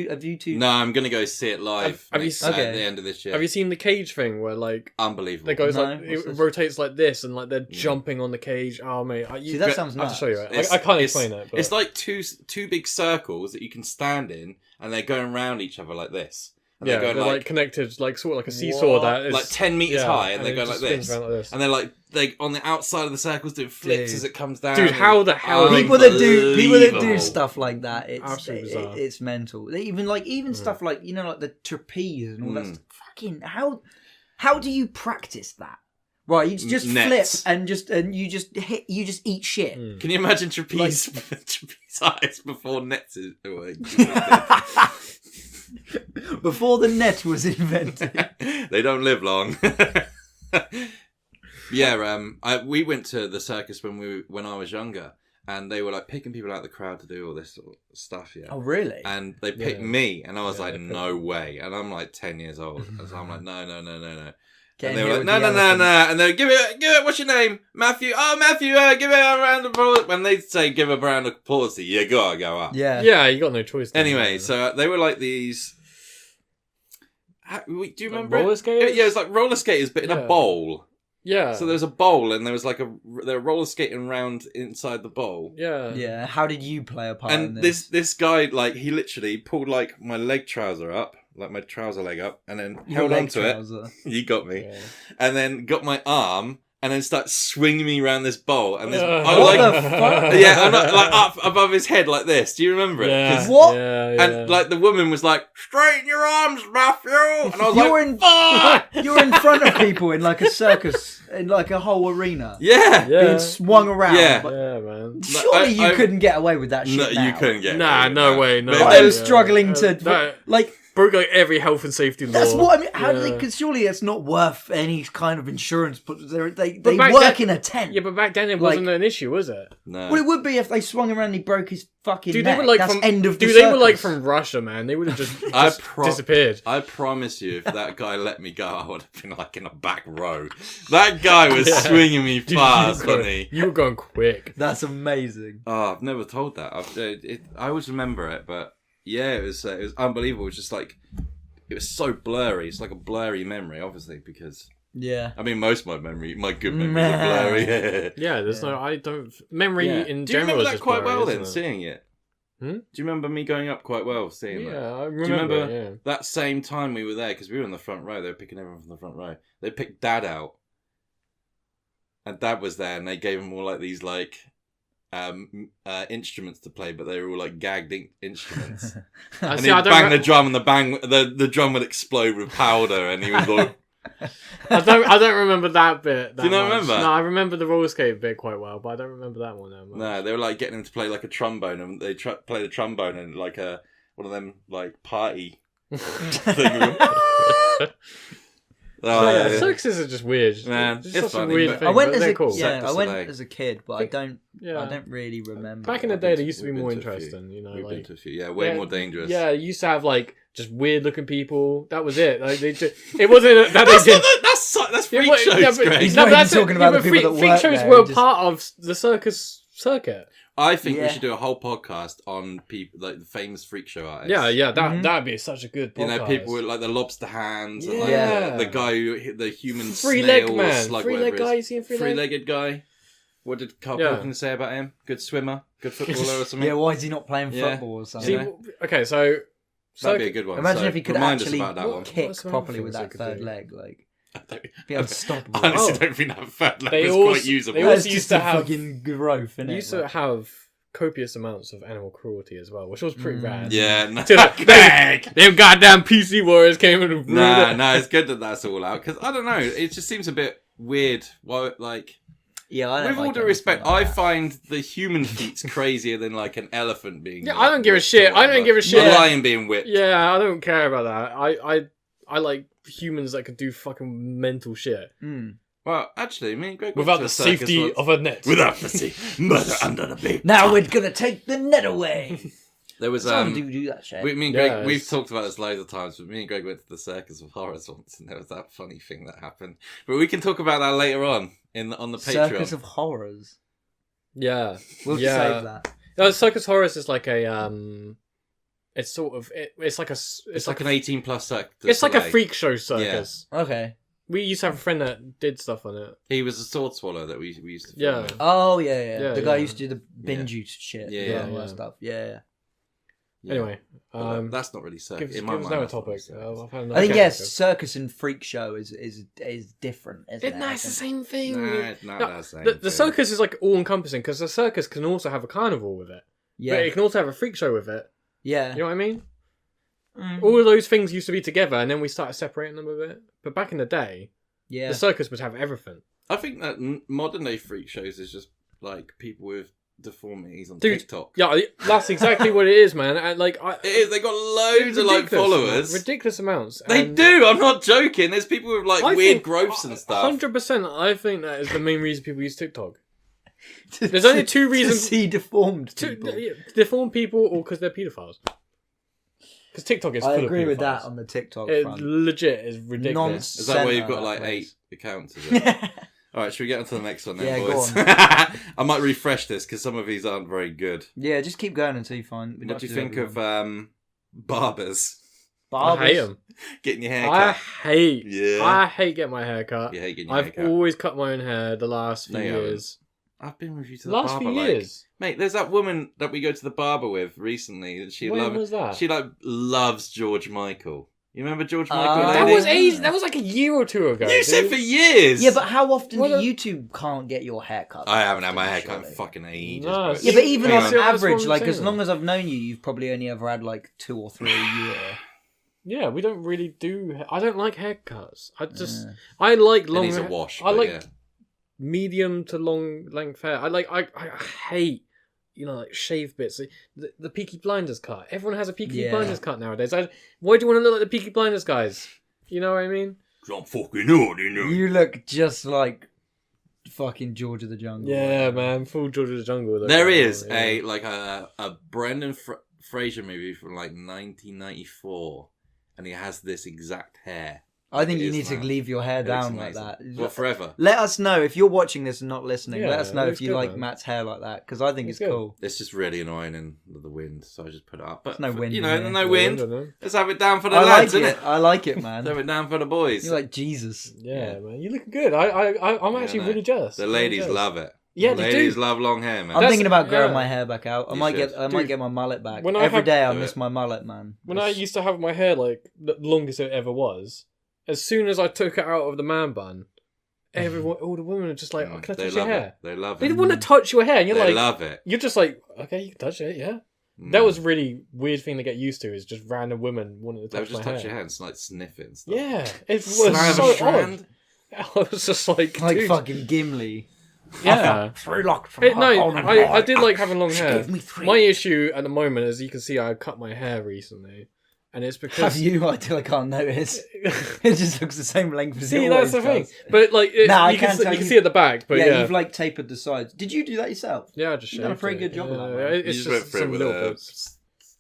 B: Have you two?
C: No, I'm gonna go see it live.
A: Have you
C: next-
A: seen-
C: at
B: Okay.
C: the end of this year?
A: Have you seen the cage thing where like
C: Unbelievable.
A: it goes
B: No,
A: like
B: what's
A: it
B: this?
A: rotates like this and like they're jumping on the cage? Oh mate,
B: See, that sounds
A: I have to
B: nuts.
A: show you it.
C: It's-
A: I can't
C: it's-
A: explain it. But...
C: It's like two big circles that you can stand in, and they're going around each other like this. And
A: yeah,
C: they're
A: they're
C: going
A: like connected, like sort of like a seesaw
B: What?
A: that is
C: like 10 meters
A: yeah,
C: high, and they're
A: it
C: going like
A: just spins
C: this.
A: around like this.
C: And they're like they on the outside of the circles doing flips
B: Dude.
C: as it comes down.
A: Dude, how the hell-
B: People that do
C: Unbelievable.
B: stuff like that,
A: Absolutely bizarre.
B: it's mental. They even stuff like like the trapeze and all that stuff. Fucking how do you practice that? Right, you just
C: Nets.
B: flip and you just eat shit.
A: Mm.
C: Can you imagine trapeze trapeze eyes before nets is
B: Before the net was invented.
C: They don't live long. Yeah, we went to the circus when I was younger, and they were like picking people out of the crowd to do all this sort of stuff. Yeah.
B: Oh really?
C: And they picked
A: Yeah.
C: me, and I was
A: Yeah,
C: like,
A: they picked
C: no way. And I'm like 10 years old. And so I'm like, no.
B: Get
C: And
B: in
C: they
B: here
C: were like,
B: with
C: no.
B: the elephant.
C: And they were, give it, what's your name? Matthew. Oh, Matthew, give it a round of applause. When they say give a round of applause, you gotta go up.
B: Yeah.
A: Yeah, you got no choice. then.
C: Anyway, so they were like these. Do you remember
A: roller
C: it?
A: skaters?
C: Yeah, it's like roller skaters, but in
A: Yeah.
C: a bowl.
A: Yeah.
C: So there was a bowl, and there was like they were roller skating around inside the bowl.
A: Yeah.
B: Yeah. How did you play a part in
C: And
B: this?
C: this guy, like, he literally pulled like my leg trouser up, like my trouser leg up, and then
B: Your
C: held
B: leg
C: onto
B: trouser.
C: it. You got me.
A: Yeah.
C: And then got my arm, and then started swinging me around this bowl. And this, I
B: What
C: like,
B: the fuck?
C: yeah, I'm not, like up above his head like this. Do you remember it?
A: Yeah.
C: 'Cause-
B: What?
A: Yeah, yeah.
C: And like the woman was like, "Straighten your arms, Matthew." And I was like,
B: You're in front of people in like a circus, in like a whole arena,
C: "Yeah,
A: Yeah.
B: being swung around.
C: Yeah.
B: But
A: Yeah, man.
B: surely you couldn't get away with that shit
C: No,
B: now.
C: you couldn't get.
A: Nah,
C: away with
A: no
C: that.
A: way, no
C: But
A: way.
B: I
C: they-
B: was struggling to
A: no.
B: like.
A: broke like every health and safety law.
B: That's what I mean. How do they?
A: Yeah.
B: Because surely it's not worth any kind of insurance. But they
A: back
B: work
A: then-
B: in a tent.
A: Yeah, but back then it
B: Like-
A: wasn't an issue, was it?
C: No.
B: Well, it would be if they swung around and he broke his fucking
A: Dude,
B: neck.
A: they were like
B: That's
A: from
B: end of the
A: Dude, they were like
B: circus.
A: from Russia, man. They would have just,
C: I
A: disappeared.
C: I promise you, if that guy let me go, I would have been like in a back row. That guy was
A: Yeah.
C: swinging me
A: Dude,
C: fast,
A: you were
C: wasn't
A: going-
C: he?
A: You were going quick.
B: That's amazing.
C: Oh, I've never told that. I always remember it, but yeah, it was unbelievable. It was just like, it was so blurry. It's like a blurry memory, obviously, because
B: Yeah.
C: I mean, most of my good memories are blurry.
A: Yeah, there's no. I don't. Memory
C: Yeah.
A: in
C: Do you
A: general
C: remember
A: is
C: that
A: just
C: quite
A: blurry,
C: well then,
A: isn't it?
C: seeing it?
A: Hmm?
C: Do you remember me going up quite well seeing that?
A: Yeah, I remember.
C: Do you remember
A: Yeah.
C: that same time we were there, because we were in the front row, they were picking everyone from the front row. They picked Dad out. And Dad was there, and they gave him all like these like instruments to play, but they were all like gagged instruments.
A: I
C: And
A: see,
C: he'd
A: I don't
C: bang
A: re-
C: the drum, and the drum would explode with powder, and he was like,
A: I don't remember that bit. That
C: Do you not
A: much.
C: remember?
A: No, I remember the roller skate bit quite well, but I don't remember that one that much.
C: no, they were like getting him to play like a trombone, and they play the trombone and like one of them like party thing.
A: So, yeah,
C: yeah.
A: circuses are just weird.
C: Man,
A: It's
C: it's
A: just
C: funny,
A: a weird
C: but-
A: thing.
B: I went
A: but
B: as
A: they're
B: a
A: cool.
C: Yeah.
B: I went
C: Circus
B: as a kid, but I don't really remember.
A: Back in the
C: I've
A: day,
C: been
A: they
C: to-
A: used to be
C: we've
A: more
C: been to a few.
A: interesting. You know,
C: We've been
A: like
C: to a few, way more dangerous.
A: Yeah, you used to have like just weird looking people. That was it. Like it wasn't that they did.
C: That's freak
A: Yeah, but-
C: shows,
A: yeah, but-
C: Greg.
B: He's
A: no,
B: not
A: but
B: even
A: that's it.
B: talking about
A: Yeah,
B: the
A: but
B: people that
A: freak
B: work
A: shows
B: there,
A: were
B: just-
A: part of the circus circuit.
C: I think we
B: Yeah.
C: should do a whole podcast on people like the famous freak show artists.
A: Yeah,
B: Mhm.
A: that'd be such a good podcast.
C: You know, people with like the lobster hands and like
A: Yeah.
C: the guy who hit the human
A: Free
C: snail
A: leg man,
C: slug,
A: free leg
C: whatever it
A: guy.
C: is.
A: You seen free leg?
C: Three-legged guy. What did Carl
A: Yeah.
C: Pilkington say about him? Good swimmer, good footballer or something?
B: Yeah, why is he not playing
C: Yeah.
B: football or
A: See,
B: something?
C: You know?
A: okay, so
C: That'd be a good one.
B: Imagine
C: So
B: if he could
C: remind
B: actually
C: us about that one.
B: kick
A: What's the
B: properly
A: other
B: with
A: things
B: that
A: they could
B: third
A: do?
B: leg, like
C: I don't-
B: be unstoppable.
C: I honestly
A: Oh.
C: don't think that third leg
A: They
C: is
A: also-
C: quite usable.
A: they
B: That's
A: also
B: just
A: used to
B: a
A: have-
B: fucking growth, innit?
A: you used to have copious amounts of animal cruelty as well, which was pretty rad.
C: Yeah, no.
A: Dude, them goddamn PC warriors came and ruined it.
C: No, it's good that that's all out, because I don't know, it just seems a bit weird. Why, like,
B: Yeah, I don't
C: with all
B: like
C: due
B: anything
C: respect,
B: like
C: I
B: that.
C: find the human feats crazier than like an elephant being.
A: Yeah,
C: like,
A: I don't give a
C: whipped
A: shit.
C: or
A: I don't
C: whatever.
A: give a shit.
C: A lion being whipped.
A: Yeah, I don't care about that. I like humans that could do fucking mental shit
B: Mm.
C: Well, actually, me and Greg went
A: without
C: to
A: the
C: a circus
A: safety
C: once.
A: of a net.
C: Without the murder under the big.
B: Now we're gonna take the net away.
C: There was
B: Some do that shit.
C: me and
A: Yeah,
C: Greg, we've
A: it's-
C: talked about this loads of times, but me and Greg went to the Circus of Horrors once, and there was that funny thing that happened. But we can talk about that later on on the Patreon.
B: Circus of Horrors.
A: Yeah,
B: We'll
A: yeah.
B: save that.
A: No, Circus Horrors is like a it's sort of it's like a
C: It's like an 18+ circus.
A: it's like a freak show circus.
B: Okay.
A: We used to have a friend that did stuff on it.
C: He was a sword swallow that we used to film
A: Yeah.
C: with.
B: Oh yeah.
A: Yeah,
B: The guy
A: yeah.
B: used to do the bin juice shit.
C: Yeah,
B: and all
A: yeah.
B: that stuff. Yeah.
C: Yeah.
A: Anyway,
C: But that's not really
A: give
C: circus.
A: us
C: In my mind,
A: another
C: that's not really
A: topic.
C: circus.
A: I've had enough
B: I think
A: of
B: yes,
A: circus.
B: circus and freak show is different, isn't it?
A: No,
B: I
A: it's the
B: think?
A: same thing.
C: Nah, it's not
A: No,
C: that same
A: the
C: thing.
A: circus is like all encompassing because the circus can also have a carnival with it. But
B: Yeah.
A: it can also have a freak show with it.
B: Yeah.
A: You know what I mean?
B: Mm.
A: All of those things used to be together, and then we started separating them a bit. But back in the day,
B: Yeah.
A: the circus would have everything.
C: I think that modern day freak shows is just like people with deformities on
A: Dude,
C: TikTok.
A: Yeah, that's exactly what it is, man. And like,
C: It is. They got loads of like followers.
A: ridiculous amounts.
C: They
A: And
C: do. I'm not joking. There's people with like
A: I
C: weird
A: think-
C: growths and stuff.
A: 100%. I think that is the main reason people use TikTok. There's only two
B: to
A: reasons.
B: see deformed
A: To
B: people.
A: deform people, or because they're paedophiles. Because TikTok is full
B: I
A: of
B: agree with
A: paedophiles.
B: that on the TikTok
A: It
B: front.
A: legit is ridiculous.
C: Is that why you've
B: Centre
C: got like
B: that
C: 8
B: place.
C: accounts? Is it? All right, should we get on to the next one then,
B: Yeah, go
C: boys?
B: on.
C: I might refresh this because some of these aren't very good.
B: Yeah, just keep going until you find. we
C: What
B: have
C: do you
B: to
C: think of
B: everyone.
C: barbers
B: Barbers?
A: I hate them.
C: getting your hair
A: I
C: cut?
A: hate.
C: Yeah.
A: I hate getting my hair cut.
C: You hate getting your hair
A: I've
C: cut.
A: always cut my own hair the last few
C: No, you haven't.
A: years.
C: I've been with you to the
A: Last
C: barber.
A: few
C: like-
A: years.
C: Mate, there's that woman that we go to the barber with recently. That she
A: When was that?
C: She like loves George Michael. You remember George
B: Ah.
C: Michael?
A: That
C: lady?
A: was ages. That was like a year or two ago.
C: You said
A: dude.
C: for years.
B: Yeah, but how often
A: What
B: do
A: a-
B: you two can't get your hair cut?
C: I haven't had my hair cut in
B: Surely.
C: fucking ages.
A: No,
C: bro.
A: see-
B: Yeah, but even
C: Hang
B: on
C: on.
A: That's what
B: average,
A: I'm
B: like as
A: saying.
B: long as I've known you, you've probably only ever had like 2 or 3 a year.
A: Yeah, we don't really do. I don't like haircuts. I just.
B: Yeah.
A: I like
C: It
A: long.
C: needs a
A: hair-
C: wash.
A: I
C: but
A: like
C: yeah.
A: medium to long length hair. I hate like shaved bits. The Peaky Blinders cut. Everyone has a Peaky
B: Yeah.
A: Blinders cut nowadays. Why do you want to look like the Peaky Blinders guys? You know what I mean?
C: I'm fucking old, you know.
B: You look just like fucking George of the Jungle.
A: Yeah, man. Full George of the Jungle.
C: There is
A: yeah.
C: a Brendan Fraser movie from like 1994, and he has this exact hair.
B: I think
C: It
B: you
C: is
B: need to
C: mad.
B: leave your hair
C: It looks
B: down like
C: amazing.
B: that.
C: Well, forever.
B: Let us know if you're watching this and not listening.
A: Yeah,
B: Let us know
A: it
B: if you
A: looks good,
B: like
A: man.
B: Matt's hair like that, because I think
A: It's
B: it's
A: good.
B: cool.
C: It's just really annoying in the wind, so I just put it up. But
B: There's no wind
C: you
B: in
C: know,
B: here.
C: no
A: I
C: wind.
A: don't know.
C: Let's have it down for the
B: I
C: lads,
B: like
C: innit?
B: it. I like it,
C: Let's
B: man.
C: have it down for the boys.
B: You're like Jesus.
A: Yeah, man. You look good. I'm actually
C: I know.
A: really jealous.
C: The
A: I'm
C: ladies
A: jealous.
C: love it.
A: Yeah,
C: the
A: they
C: ladies
A: do.
C: love long hair, man.
B: I'm
A: That's-
B: thinking about growing
A: yeah.
B: my hair back out. I
C: You
B: might
C: should.
B: get
A: Dude,
B: my mullet back.
A: when I
B: Every
A: have-
B: day I
C: Do
B: miss
C: it.
B: my mullet, man.
A: When I used to have my hair like the longest it ever was, as soon as I took it out of the man bun, everyone, all the women are just like, "Oh, can I
C: They
A: touch your
C: love
A: hair?"
C: it. They love
A: They
C: it.
A: want to touch your hair, and you're
C: They
A: like,
C: love it.
A: you're just like, okay, you can touch it, yeah.
C: Mm.
A: That was a really weird thing to get used to. Is just random women wanting to
C: They would
A: touch
C: just
A: my
C: touch
A: hair.
C: your hair and like sniff it and stuff.
A: Yeah, it was
C: Can I have
A: so
C: a strand?
A: odd. I was just like,
B: like
A: dude,
B: fucking Gimli.
A: yeah.
B: Three locked from
A: No, I did like having long hair.
B: Give me three.
A: My issue at the moment, as you can see, I cut my hair recently, and it's
B: Have
A: because
B: you? I can't notice. It just looks the same length as
A: see,
B: it
A: that's
B: always
A: the thing.
B: does.
A: But like,
B: Nah, I
A: you
B: can't
A: can
B: tell
A: you can
B: you-
A: see at the back, but yeah,
B: you've like tapered the sides. Did you do that yourself?
A: yeah, I just
B: you've done a
A: shaved
B: pretty
A: it.
B: good job of that,
A: Yeah,
B: man.
A: It's
C: You just
A: just
C: went through it
A: some
C: with
A: little
C: a-
A: bits.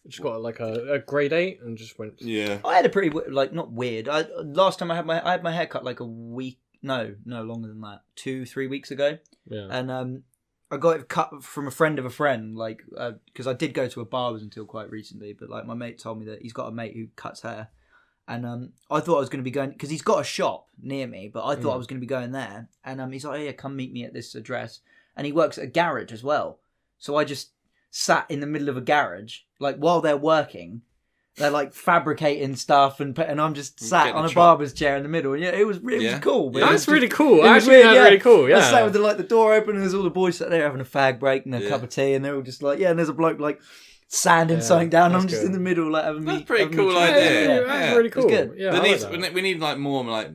A: Just got like a grade 8 and just went.
C: Yeah.
B: I had a pretty like not weird. Last time I had my hair cut like a week. No, longer than that. 2-3 weeks ago,
A: Yeah.
B: and I got it cut from a friend of a friend, like because I did go to a barber's until quite recently. But like my mate told me that he's got a mate who cuts hair, and I thought I was going to be going because he's got a shop near me, but I thought I was going to be going there. And he's like, "Oh, yeah, come meet me at this address," and he works at a garage as well. So I just sat in the middle of a garage, like while they're working. They're like fabricating stuff, and I'm just sat
C: Getting
B: on
C: a
B: a
C: chop.
B: barber's chair in the middle. And yeah, it was cool. But
C: Yeah.
B: it was
A: That's really
B: just-
A: cool.
B: it was
A: Actually,
B: weird,
A: that's
B: yeah.
A: really cool.
B: I
A: Yeah.
B: sat with the door open, and there's all the boys sat there having a fag break and a
C: Yeah.
B: cup of tea, and they're all just like, yeah. And there's a bloke like sanding
A: Yeah,
B: something down.
A: that's
B: I'm just
A: good.
B: in the middle, like having
C: That's
B: me.
C: pretty
B: having
C: cool
B: me chat.
C: idea.
A: Yeah,
C: Yeah.
A: that's really cool.
B: good.
A: Yeah,
C: There
A: I like
C: needs,
A: that.
C: we need like more like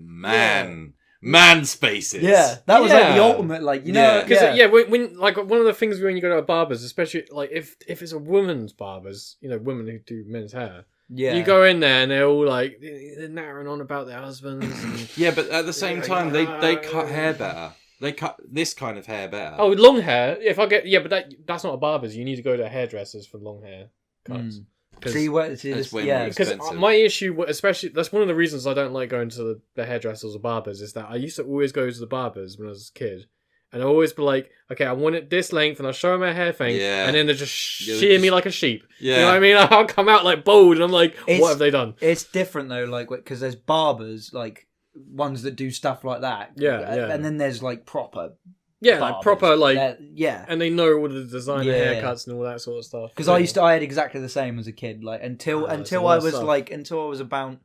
C: man spaces.
B: Yeah, that was like the
A: Yeah.
B: ultimate, like you know,
C: Yeah.
A: Because when like one of the things when you go to a barber's, especially like if it's a woman's barber's, women who do men's hair,
B: yeah.
A: you go in there and they're all like they're nattering on about their husbands. And,
C: Yeah, but at the same time, they cut hair better. They cut this kind of hair better.
A: oh, long hair. If I get but that's not a barber's. You need to go to hairdressers for long hair cuts.
B: So you work.
C: It's way
B: yeah,
C: more
A: Because
C: expensive.
A: my issue, especially, that's one of the reasons I don't like going to the hairdressers or barbers, is that I used to always go to the barbers when I was a kid. And I always be like, okay, I want it this length, and I'll show them my hair thing,
C: Yeah.
A: and then they just
C: Yeah, they
A: shear me
C: just-
A: like a sheep.
C: Yeah.
A: You know what I mean? I'll come out like bald, and I'm like,
B: It's-
A: what have they done?
B: It's different though, like because there's barbers, like ones that do stuff like that.
A: Yeah.
B: And then there's like proper.
A: Yeah, like
B: barbers.
A: proper, like,
B: Yeah.
A: and they know all the designer
B: Yeah.
A: haircuts and all that sort of stuff.
B: Because I had exactly the same as a kid. Like until
A: Ah,
B: until
A: so
B: I
A: that's
B: was
A: tough.
B: until I was about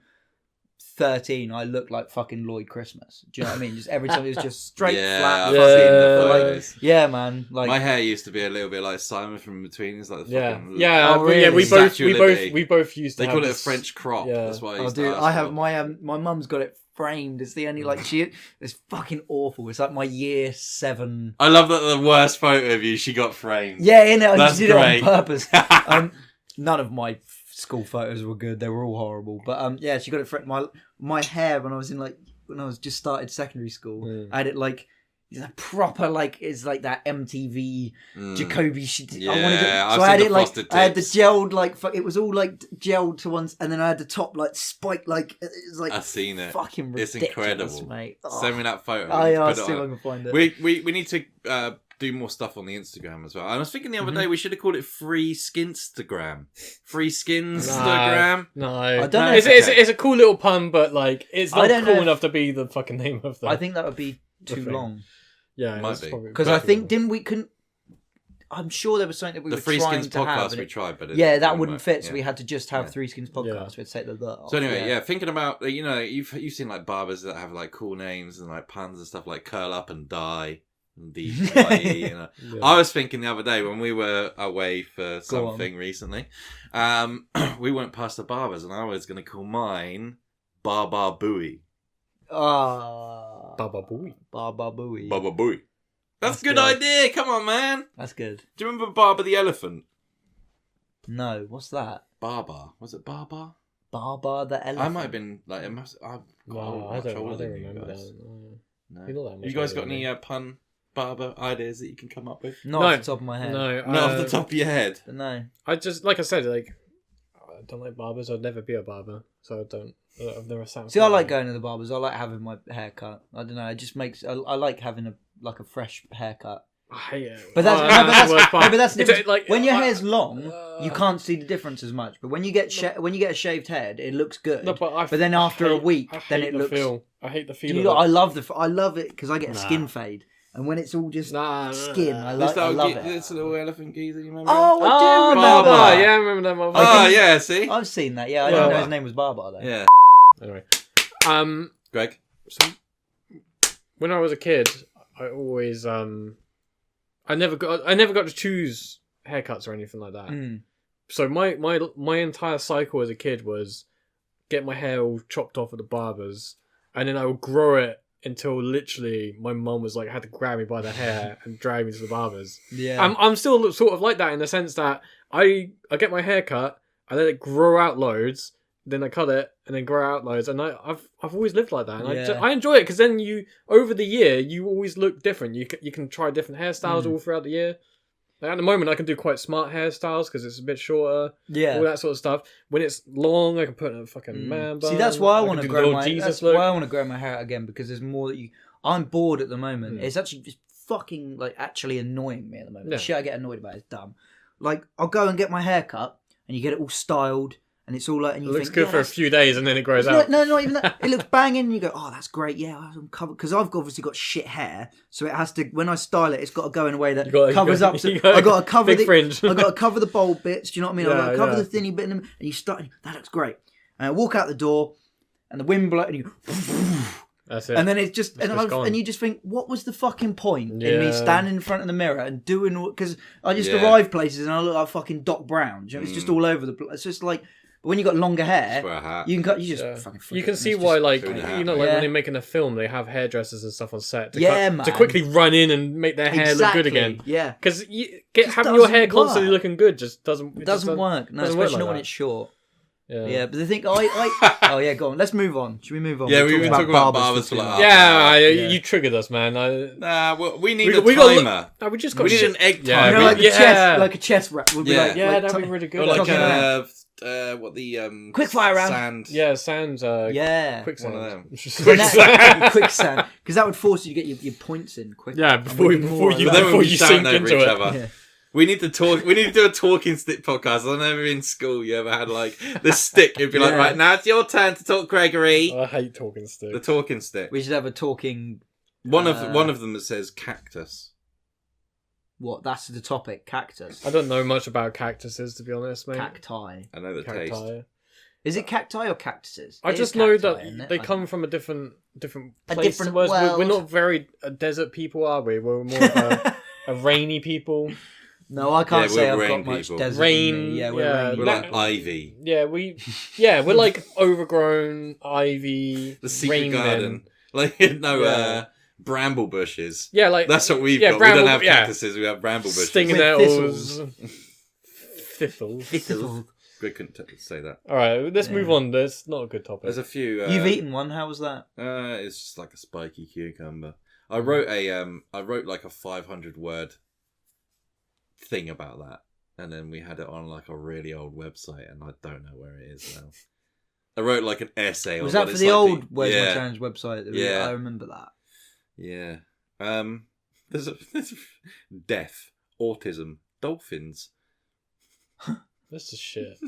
B: 13, I looked like fucking Lloyd Christmas. Do you know what I mean? Just every time it was just straight
C: Yeah,
B: flat.
C: I've
B: fucking,
C: seen the
B: like,
C: photos.
B: yeah, man. Like
C: My hair used to be a little bit like Simon from Between. It's like the
A: Yeah,
C: fucking,
A: yeah,
B: Oh,
A: yeah. We
B: really?
A: both,
C: Statue
A: we
C: of
A: both,
C: Liberty.
A: we both used to.
C: They
A: have
C: call it a
A: this-
C: French crop.
A: Yeah.
C: That's why I
B: Oh,
C: used
B: dude,
C: to ask
B: I have
C: for.
B: my mum's got it framed. It's the only like it's fucking awful. It's like my year 7.
C: I love that the worst photo of you she got framed.
B: Yeah, in it, I
C: That's
B: just did
C: great.
B: it on purpose. None of my school photos were good. They were all horrible. But yeah, she got it framed. My hair when I was just started secondary school, I had it like. It's a proper it's like that MTV Jacoby shit.
C: Yeah,
B: I wanted it,
C: I've
B: so I
C: seen
B: had
C: the
B: it like
C: frosted
B: I had the
C: tips.
B: gelled it was all like gelled to ones, and then I had the top like spiked it was like
C: I've seen it.
B: fucking
C: It's
B: ridiculous,
C: incredible.
B: mate. Oh.
C: Send me that photo.
B: I'll
C: Put it
B: see if
C: on.
B: I can find it.
C: We need to do more stuff on the Instagram as well. I was thinking the other day we should have called it Free Skinstagram. Free Skinstagram.
A: No,
B: I don't know
A: It's,
C: if-
A: it's a cool little pun, but like it's
B: I
A: not
B: don't
A: cool
B: know if-
A: enough to be the fucking name of the.
B: I think that would be too
A: thing.
B: long
A: yeah,
C: Might
A: it's
C: be.
A: probably-
B: because I think couldn't. I'm sure there was something that we
C: The
B: were
C: Free
B: trying
C: Skins
B: to have.
C: podcast
B: and
C: we
B: it-
C: tried, but it
B: yeah, that
C: didn't
B: wouldn't
C: work.
B: fit. So
C: Yeah.
B: we had to just have
C: Yeah.
B: Three Skins podcast. We'd say the.
C: So anyway, thinking about you've seen like barbers that have like cool names and like puns and stuff like curl up and die and D-Y-E,
A: Yeah.
C: I was thinking the other day when we were away for
B: Go
C: something recently, we went past the barbers and I was going to call mine Baba Booey.
B: Ah,
A: Baba Booey.
B: Baba Booey.
C: Baba Booey. That's a good
B: good.
C: idea. Come on, man.
B: That's good.
C: Do you remember Barber the elephant?
B: No, what's that?
C: Barber. Was it Barber?
B: Barbar the elephant.
C: I might have been like, it must. I'm
A: No, I
C: much
A: don't
C: older than you
A: remember
C: guys.
A: that.
C: No.
A: You're not that much
C: You guys
A: older
C: got
A: than
C: any
A: me.
C: pun Barber ideas that you can come up with?
B: Not
A: No.
B: off the top of my head.
A: No,
C: Not off the top of your head.
B: But no.
A: I just, like I said, like, I don't like barbers. I'd never be a barber, so I don't. I've never sat.
B: See, I like going to the barbers. I like having my hair cut. I don't know. It just makes. I like having a fresh haircut.
A: I hate it.
B: But that's,
A: Oh,
B: no, but that's,
A: the worst part.
B: no, but that's the
A: It's,
B: difference.
A: like,
B: When your hair's long, you
A: uh,
B: can't see the difference as much. But when you get when you get a shaved head, it looks good.
A: No, but
B: then after a week,
A: I
B: then
A: hate
B: it
A: the
B: looks.
A: feel. I hate the feel.
B: Do
A: of
B: you,
A: it.
B: I love it because I get a
A: Nah.
B: skin fade, and when it's all just
A: Nah,
B: skin, I
C: This
B: love it.
C: This little elephant geezer, you remember?
B: Oh, I
A: Oh,
B: do
C: Barber.
B: remember.
A: Yeah, I remember that one.
C: Oh, yeah, see?
B: I've seen that. Yeah, I
A: Yeah.
B: didn't know his name was Barbar though.
C: Yeah.
A: Anyway,
C: Greg?
A: so when I was a kid, I always I never got to choose haircuts or anything like that.
B: Mm.
A: So my entire cycle as a kid was get my hair all chopped off at the barbers, and then I would grow it until literally my mum was like had to grab me by the hair and drag me to the barbers.
B: Yeah.
A: I'm still sort of like that in the sense that I get my hair cut, I let it grow out loads, then I cut it and then grow out loads, and I've always lived like that, and
B: Yeah.
A: I enjoy it because then you over the year you always look different. You can try different hairstyles all throughout the year. Like at the moment, I can do quite smart hairstyles because it's a bit shorter,
B: Yeah.
A: all that sort of stuff. When it's long, I can put in a fucking man bun.
B: See, that's why I
A: can
B: want to
A: do the
B: grow
A: little
B: my.
A: Jesus
B: That's
A: look.
B: why I want to grow my hair out again because there's more that you. I'm bored at the moment. It's actually just fucking like actually annoying me at the moment.
A: Yeah.
B: The shit I get annoyed about is dumb. Like I'll go and get my hair cut, and you get it all styled, and it's all like, and
A: It
B: you
A: looks
B: think,
A: good
B: yeah,
A: for a
B: that's-
A: few days and then it grows
B: No,
A: out.
B: no, not even that. It looks banging, and you go, "Oh, that's great." Yeah, I'm covered because I've obviously got shit hair, so it has to. When I style it, it's got to go in a way that covers up. So I got to cover
A: big
B: the
A: fringe.
B: I got to cover the bold bits. Do you know what I mean? I got to
A: Yeah,
B: cover
A: yeah.
B: the thinny bit, and you start. That looks great. And I walk out the door, and the wind blows, and you.
A: That's it.
B: And then it's just,
A: It's just gone.
B: and you just think, what was the fucking point in me
A: Yeah.
B: standing in front of the mirror and doing all, because I just
C: Yeah.
B: arrive places and I look like fucking Doc Brown. Do you know, it's just all over the place. It's just like, but when you got longer hair,
C: For a hat.
B: you can cut, you just
A: Yeah.
B: fucking. flip
A: You
B: it
A: can
B: and
A: see
B: it's
A: why,
B: just-
A: like,
C: Doing that.
A: you know, like
B: Yeah.
A: when they're making a film, they have hairdressers and stuff on set to,
B: Yeah,
A: to
B: man.
A: quickly run in and make their hair look good again.
B: Yeah,
A: Because
B: Just
A: having your
B: doesn't
A: hair constantly
B: work.
A: looking good just doesn't.
B: it doesn't work. No,
A: doesn't work
B: especially
A: like
B: not when
A: that.
B: it's short.
A: Yeah.
B: Yeah, but the thing, oh yeah, go on. Let's move on. Should we move on?
C: Yeah,
B: We've
C: we've been
B: talked
C: talking about
B: barbers
C: barbers
B: for
C: for
B: too
C: like
B: long.
A: Yeah,
B: Yeah.
A: you triggered us, man.
C: Nah, well, we need
A: We
C: a
A: got-
C: timer.
A: No, we just got
C: We need
A: shit.
C: an egg
A: Yeah,
C: timer.
B: You know, like,
A: yeah.
B: a chest, like a chest wrap. We'll be
C: Yeah.
B: like,
A: Yeah,
B: like,
A: that'd be really good.
C: Or like
B: Talking
C: what the
B: Quickfire round.
C: sand.
A: Yeah, sounds.
B: yeah.
A: Quicksand.
C: One of them.
A: Quicksand.
B: Quicksand, because that would force you to get your points in quicker.
A: Yeah,
B: And
A: before
B: we'd
A: you
B: be
A: before
B: more
A: you
C: But then
B: alive.
C: we'll
A: before
C: be
A: you
C: shouting
A: sink
C: over
A: into
C: each
A: it.
C: other.
B: Yeah.
C: We need to talk. We need to do a talking stick podcast. I never in school you ever had like the stick. It'd be like,
B: Yeah.
C: right now it's your turn to talk, Gregory.
A: I hate talking stick.
C: The talking stick.
B: We should have a talking.
C: One of them that says cactus.
B: What? That's the topic. Cactus.
A: I don't know much about cactuses, to be honest, mate.
B: Cacti.
C: I know the taste.
A: Cacti.
B: Is it cacti or cactuses?
A: I
B: It
A: just
B: is
A: know
B: cacti, isn't
A: that
B: it?
A: they
B: I
A: come
B: think.
A: from a different
B: A
A: place.
B: different
A: to us. We're
B: world.
A: not very desert people, are we? We're more of a rainy people.
B: No, I can't
C: Yeah,
B: say
C: we're
B: I've
C: rain
B: got much
C: people.
B: desert.
A: Rain,
B: in me. Yeah, we're
A: yeah,
B: rain.
C: We're
A: That-
C: like ivy.
A: Yeah, we're like overgrown ivy.
C: The secret
A: rain
C: garden.
A: men.
C: Like no
A: Yeah.
C: bramble bushes.
A: Yeah, like
C: That's what we've
A: yeah,
C: got.
A: bramble-
C: We don't have
A: yeah.
C: cactuses. We have bramble bushes.
A: stinging
B: With
A: nettles. Thistles.
B: Thistles.
C: Greg couldn't say that.
A: All right, let's
B: Yeah.
A: move on. That's not a good topic.
C: There's a few.
B: You've eaten one. How was that?
C: It's just like a spiky cucumber. I wrote like a 500 word thing about that, and then we had it on like a really old website, and I don't know where it is now. I wrote like an essay.
B: Was
C: on
B: that
C: what
B: for
C: it's
B: the
C: like
B: old
C: to-
B: Where's
C: yeah,
B: My Challenge website?
C: Yeah.
B: I remember that.
C: Yeah. There's a death, autism, dolphins.
A: This is shit.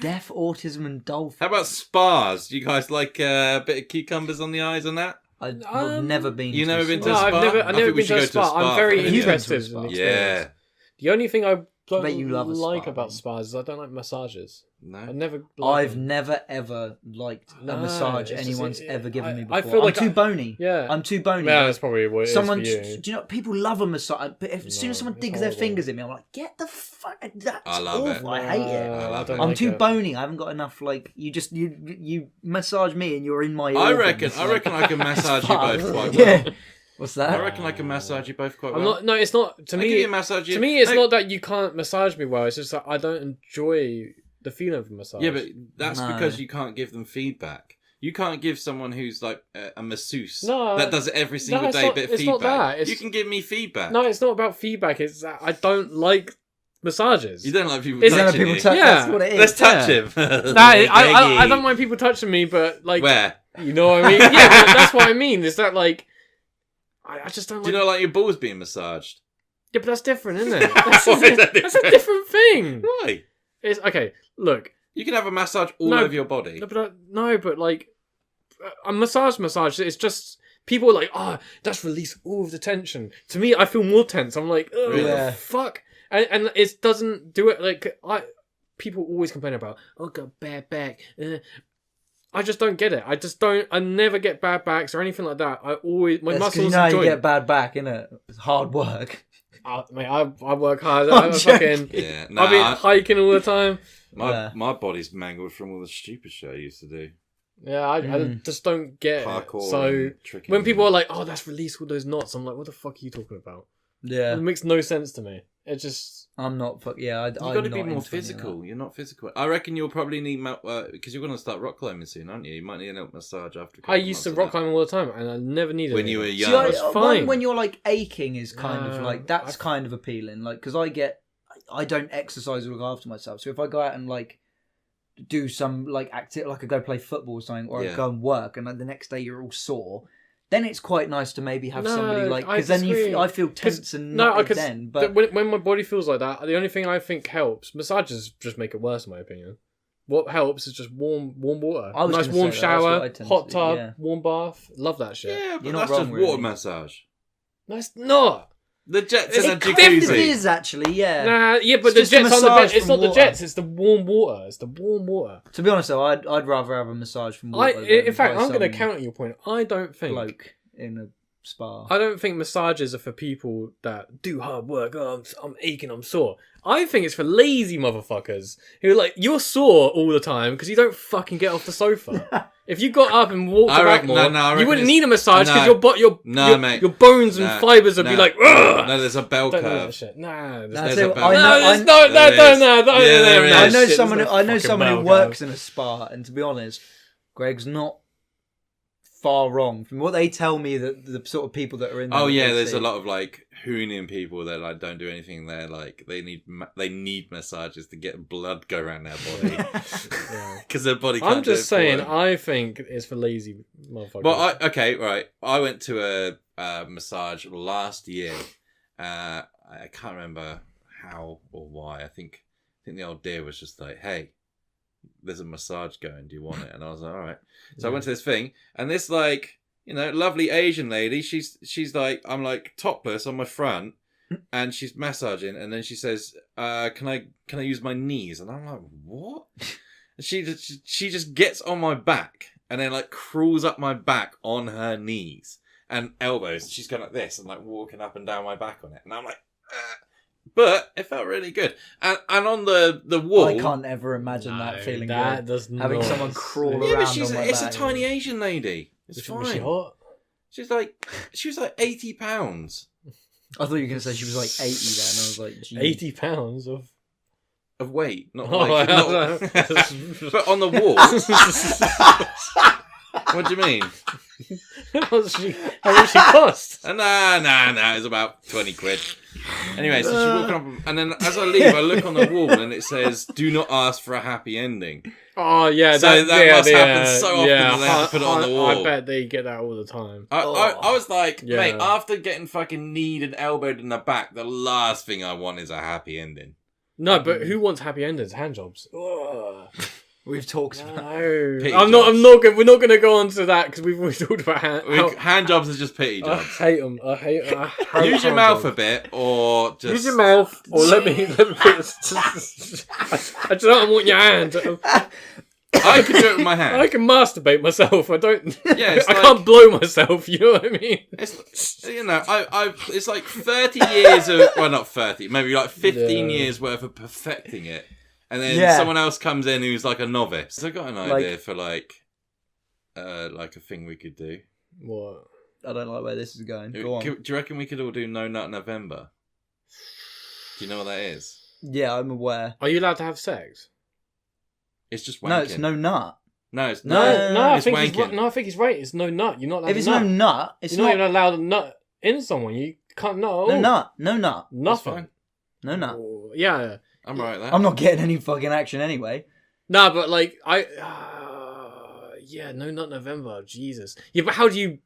B: Deaf, autism, and dolphin.
C: How about spas? Do you guys like a bit of cucumbers on the eyes on that?
B: I've
A: Um,
B: never been.
C: you
B: to
C: never
B: a
C: been to
B: spa.
C: a
A: No,
C: spa?
A: I've
C: I
A: never
C: think we
A: been
C: should
A: to a
C: go to a
A: spa.
C: spa
A: I'm very
C: for
B: You've been to a
A: interested
B: spa.
A: in the
C: Yeah.
A: experience. The only thing I don't
B: bet you love a
A: like
B: spa,
A: about
B: then.
A: spas is I don't like massages.
C: No.
A: I never. liked
B: I've
A: them.
B: never ever liked a
A: No,
B: massage
A: it's just-
B: anyone's ever given me before.
A: I feel like
B: I'm too bony.
A: Yeah.
B: I'm too bony.
A: Yeah,
B: Like,
A: that's probably what it is
B: someone,
A: for you.
B: do you know? People love a massage, but as soon as
A: No,
B: someone
A: it's
B: digs their
A: horrible.
B: fingers in me, I'm like, get the fuck. That's
C: I love it.
B: awful. I hate it.
C: I love
A: don't
C: it.
B: I'm
A: like
B: too
A: it.
B: bony. I haven't got enough. Like you massage me, and you're in my.
C: I
B: organs.
C: reckon I can massage you both quite well.
B: Yeah. What's
C: I
B: that?
C: reckon I can massage you both quite well.
A: I'm not. No, it's not. To
C: I give you
A: me,
C: a massage.
A: to me, it's not that you can't massage me well. It's just that I don't enjoy the feeling of a massage.
C: Yeah, but that's
B: No.
C: because you can't give them feedback. You can't give someone who's like a masseuse
A: No,
C: that does it every single
A: it's
C: day
A: not-
C: bit of
A: it's not
C: feedback.
A: that, it's-
C: You can give me feedback.
A: no, it's not about feedback. It's that I don't like massages.
C: You don't like people
A: It's-
C: touching
B: people
C: you.
B: touch.
A: Yeah.
B: That's what it is.
C: Let's touch
B: yeah.
C: him.
A: Nah, I don't mind people touching me, but like,
C: Where?
A: you know what I mean? Yeah, but that's what I mean. Is that like, I just don't
C: Do
A: like.
C: you not like your balls being massaged?
A: Yeah, but that's different, isn't it? That's,
C: Why is that
A: that's a different thing.
C: Why?
A: It's okay. Look,
C: You can have a massage all
A: No,
C: over your body.
A: no, but like a massage. It's just people are like, oh, that's release all of the tension. To me, I feel more tense. I'm like, oh,
C: Really?
B: Yeah.
A: the fuck, and it doesn't do it. Like people always complain about, oh, got bad back. I just don't get it. I just don't. I never get bad backs or anything like that. I always my
B: That's 'cause
A: muscles
B: you know
A: and
B: you
A: joint.
B: get bad back, innit? It's hard work.
A: Mate, I work hard.
B: I'm
A: I'm fucking.
C: Yeah,
A: I've been hiking all the time.
C: my body's mangled from all the stupid shit I used to do.
A: Yeah, I just don't get it.
C: Parkour.
A: So
C: and tricking.
A: when people are like, "Oh, that's release all those knots," I'm like, "What the fuck are you talking about?"
B: Yeah.
A: It makes no sense to me. It just
B: I'm not. Yeah.
C: you got to be more physical. You're not physical. I reckon you'll probably need because you're going to start rock climbing soon, aren't you? You might need a little massage after.
A: I used to rock climb all the time, and I never needed
C: when
A: it.
C: you were
B: See,
C: young.
A: It's fine.
B: when you're like aching is kind of like that's
A: I've-
B: kind of appealing. Like because I don't exercise or look after myself. So if I go out and like do some like activity, like I go play football or something, or I
C: Yeah.
B: go and work, and like, the next day you're all sore. Then it's quite nice to maybe have
A: No,
B: somebody like
A: I
B: because then
A: disagree.
B: I feel tense and
A: No,
B: knotted
A: because
B: then. But
A: when my body feels like that, the only thing I think helps massages just make it worse, in my opinion. What helps is just warm water,
B: I was
A: nice
B: gonna
A: warm
B: say that, that's what
A: shower,
B: I tend
A: hot
B: to do,
A: tub,
B: yeah.
A: warm bath. Love that shit.
C: Yeah, but
B: You're not
C: that's
B: wrong,
C: just
B: really.
C: water massage.
A: No, it's not.
C: The jets
A: It's
C: in a
A: definitely
B: it
C: jacuzzi.
B: is actually, yeah.
A: Nah, yeah, but
B: It's
A: the
B: just a
A: jets on the bed.
B: massage
A: It's
B: from
A: not the
B: water.
A: jets. It's the warm water. It's the warm water.
B: To be honest, though, I'd rather have a massage from water.
A: In
B: than
A: fact,
B: by
A: I'm going to
B: some
A: counter your point. I don't think.
B: bloke in a spa.
A: I don't think massages are for people that do hard work. Oh, I'm aching, I'm sore. I think it's for lazy motherfuckers who are like, you're sore all the time because you don't fucking get off the sofa. If you got up and walked
C: I
A: about
C: reckon-
A: more,
C: no, I
A: you
C: reckon
A: wouldn't
C: it's-
A: need a massage because
C: No, mate.
A: your bones and
C: No,
A: fibres would be
C: no,
A: like, ugh!
C: No, there's a bell
A: Don't know that
C: curve.
A: shit. Nah,
B: That's
C: There's
B: it.
C: a bell
B: I
C: curve.
B: know-
A: no,
B: I-
A: it's not.
C: There
A: No,
C: is.
A: no,
C: Yeah, there is.
B: I know
A: shit,
B: someone.
A: there's no
B: I know
A: fucking
B: someone who
A: bell
B: works
A: curve.
B: in a spa, and to be honest, Greg's not far wrong from what they tell me. That the sort of people that are in. There
C: Oh
B: that
C: yeah,
B: they
C: there's
B: see.
C: a lot of like hooning people that like don't do anything. They're like they need massages to get blood go around their body
A: Yeah.
C: because their body. Can't
A: I'm
C: do it
A: just
C: for
A: saying,
C: them.
A: I think it's for lazy motherfuckers.
C: Well, okay, right. I went to a massage last year. I can't remember how or why. I think the old dear was just like, "Hey, there's a massage going. Do you want it?" And I was like, "All right." So I went to this thing, and this like lovely Asian lady. She's like, I'm like topless on my front, and she's massaging, and then she says, "Can I use my knees?" And I'm like, "What?" And she just gets on my back and then like crawls up my back on her knees and elbows. She's going like this and like walking up and down my back on it, and I'm like, but it felt really good. And on the wall,
B: I can't ever imagine that feeling.
A: That
B: good.
A: does
B: Having
A: not.
B: someone crawl
C: yeah,
B: around
C: but
B: on my
C: it's
B: back.
C: a tiny Asian lady. It's
A: Was
C: fine.
A: she hot?
C: She was like 80 pounds
B: I thought you were going to say she was like 80 then. I was like, gee.
A: 80 pounds of.
C: of weight, not
A: Oh,
C: like,
A: I
C: not- but on the wall. What do you mean?
A: How much she cost?
C: Nah, it's about 20 quid. Anyway, so she's walking up, and then as I leave, I look on the wall, and it says, "Do not ask for a happy ending."
A: Oh yeah,
C: So that must happen so often that they have to put it on the wall.
A: I bet they get that all the time.
C: I was like,
A: Yeah.
C: mate, after getting fucking kneed and elbowed in the back, the last thing I want is a happy ending.
A: No, but who wants happy endings? Hand jobs. Ugh.
B: We've talked about
A: No,
C: Pity
A: I'm
C: jobs.
A: not. We're not going to go on to that because we've already talked about
C: Hand jobs are just pity
A: I
C: jobs.
A: hate them. I hate
C: Use your
A: hand
C: mouth
A: jobs.
C: a bit, or just
A: Use your mouth, or let me. I don't want your hand.
C: I can do it with my hand.
A: I can masturbate myself. I don't.
C: Yeah, it's
A: I
C: like-
A: can't blow myself. You know what I mean?
C: It's it's like 30 years of, well, not 30, maybe like 15
A: Yeah.
C: years worth of perfecting it, and then
B: Yeah.
C: someone else comes in who's like a novice. So I got an
B: Like-
C: idea for like a thing we could do.
A: What?
B: don't like where this is going. Go on.
C: Do you reckon we could all do No Nut November? Do you know what that is?
B: Yeah, I'm aware.
A: Are you allowed to have sex?
C: It's just wanking.
B: No, it's no nut.
C: No, it's
A: No, I
C: it's
A: think
C: wanking.
A: I think he's right. It's no nut. You're not allowed
B: If
A: to
B: it's
A: nut.
B: no nut, it's
A: You're not even allowed to nut in someone. You can't nut. at all.
B: no nut. No nut.
A: Nothing.
C: fine.
B: No nut.
A: Oh, yeah.
C: I'm alright with that.
B: I'm not getting any fucking action anyway.
A: Nah, but like yeah, no nut November. Jesus. Yeah, but how do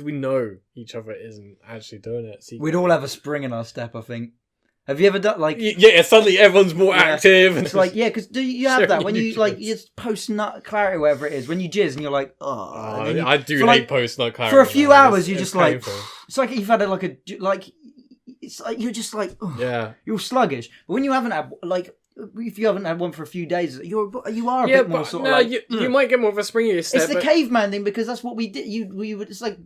A: we know each other isn't actually doing it?
B: We'd all have a spring in our step, I think. Have you ever done like?
A: Yeah, suddenly everyone's more
B: Yeah.
A: active. And
B: It's like, yeah, because do you have
A: Sure,
B: that when
A: you
B: you
A: do.
B: like you just post nut clarity, whatever it is, when you jizz and you're like, oh, and then you-
A: I do
B: for,
A: hate
B: like,
A: post nut clarity.
B: for a few
A: man.
B: hours.
A: It's
B: You're just like,
A: painful.
B: it's like you've had it's like you're just like, oh,
A: Yeah.
B: you're sluggish. But when you haven't had like, if you haven't had one for a few days, you are a
A: Yeah,
B: bit more
A: but
B: sort
A: no,
B: of like.
A: you might get more of a spring in your step.
B: It's the
A: but,
B: caveman thing because that's what we did. We would. It's like,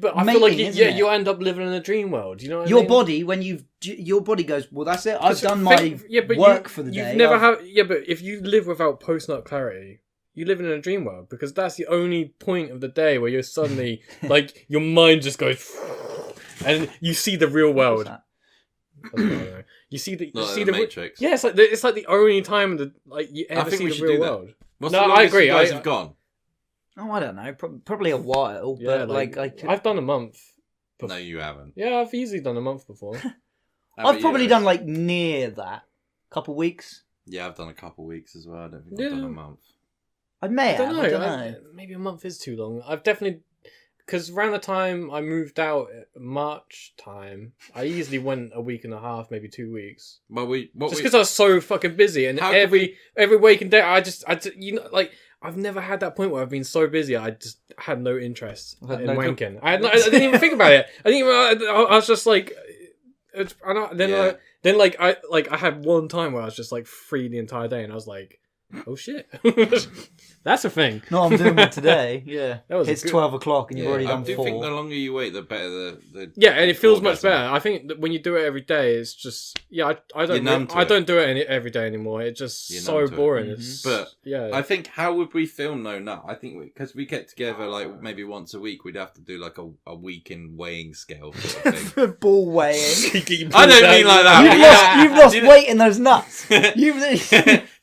A: but I feel like
B: mating, isn't it?
A: you end up living in a dream world. You know what I
B: your
A: mean?
B: body when your body goes, well, that's it. I've
A: 'Cause
B: done my
A: but
B: work for the day.
A: You've never had. Yeah, but if you live without post nut clarity, you live in a dream world because that's the only point of the day where you're suddenly like your mind just goes and you see the real world.
B: What's that?
A: You see the
C: Like
A: see
C: the
A: the
C: Matrix.
A: Yeah, it's like the only time that like you ever
C: think
A: see
C: we
A: the
C: should
A: real
C: do that.
A: world.
C: What's
A: No,
C: the
A: I
C: longest
A: agree.
C: you guys have gone?
B: Oh, I don't know. Probably a while,
A: Yeah,
B: but like
A: I've done a month.
C: No, you haven't.
A: Yeah, I've easily done a month before.
C: How
B: I've
C: about
B: probably
C: you,
B: done
C: Alex?
B: like near that. Couple weeks.
C: Yeah, I've done a couple weeks as well. I don't think I've done
A: Yeah.
C: a month.
B: I may
A: I don't
B: have.
A: know.
B: I don't know.
A: Maybe a month is too long. I've definitely because around the time I moved out, March time, I easily went a week and a half, maybe 2 weeks.
C: But
A: Just because I was so fucking busy, and
C: How could
A: every week and day, I just you know, like I've never had that point where I've been so busy, I just had no interest
B: I've had
A: in
B: no
A: wanking. I didn't even think about it. I was just like, I had one time where I was just like free the entire day, and I was like, oh shit, that's a thing.
B: No, I'm doing one today. Yeah,
A: That was a
B: it's
A: good-
B: 12 o'clock and you've already
C: I
B: done
C: do
B: 4.
C: think the longer you wait, the better the
A: Yeah, and it feels much
C: orgasm.
A: better. I think that when you do it every day, it's just I
C: You're
A: don't
C: numb to
A: I
C: it.
A: don't do it every day anymore. It's just
C: You're
A: so
C: numb to it.
A: boring.
B: Mhm.
A: It's
C: But
A: yeah,
C: I think how would we film No Nut? I think because we get together like maybe once a week, we'd have to do like a week in weighing scale sort of thing.
B: Ball weighing.
C: I don't mean like that.
B: You've lost
C: Do you-
B: weight in those nuts.
C: Do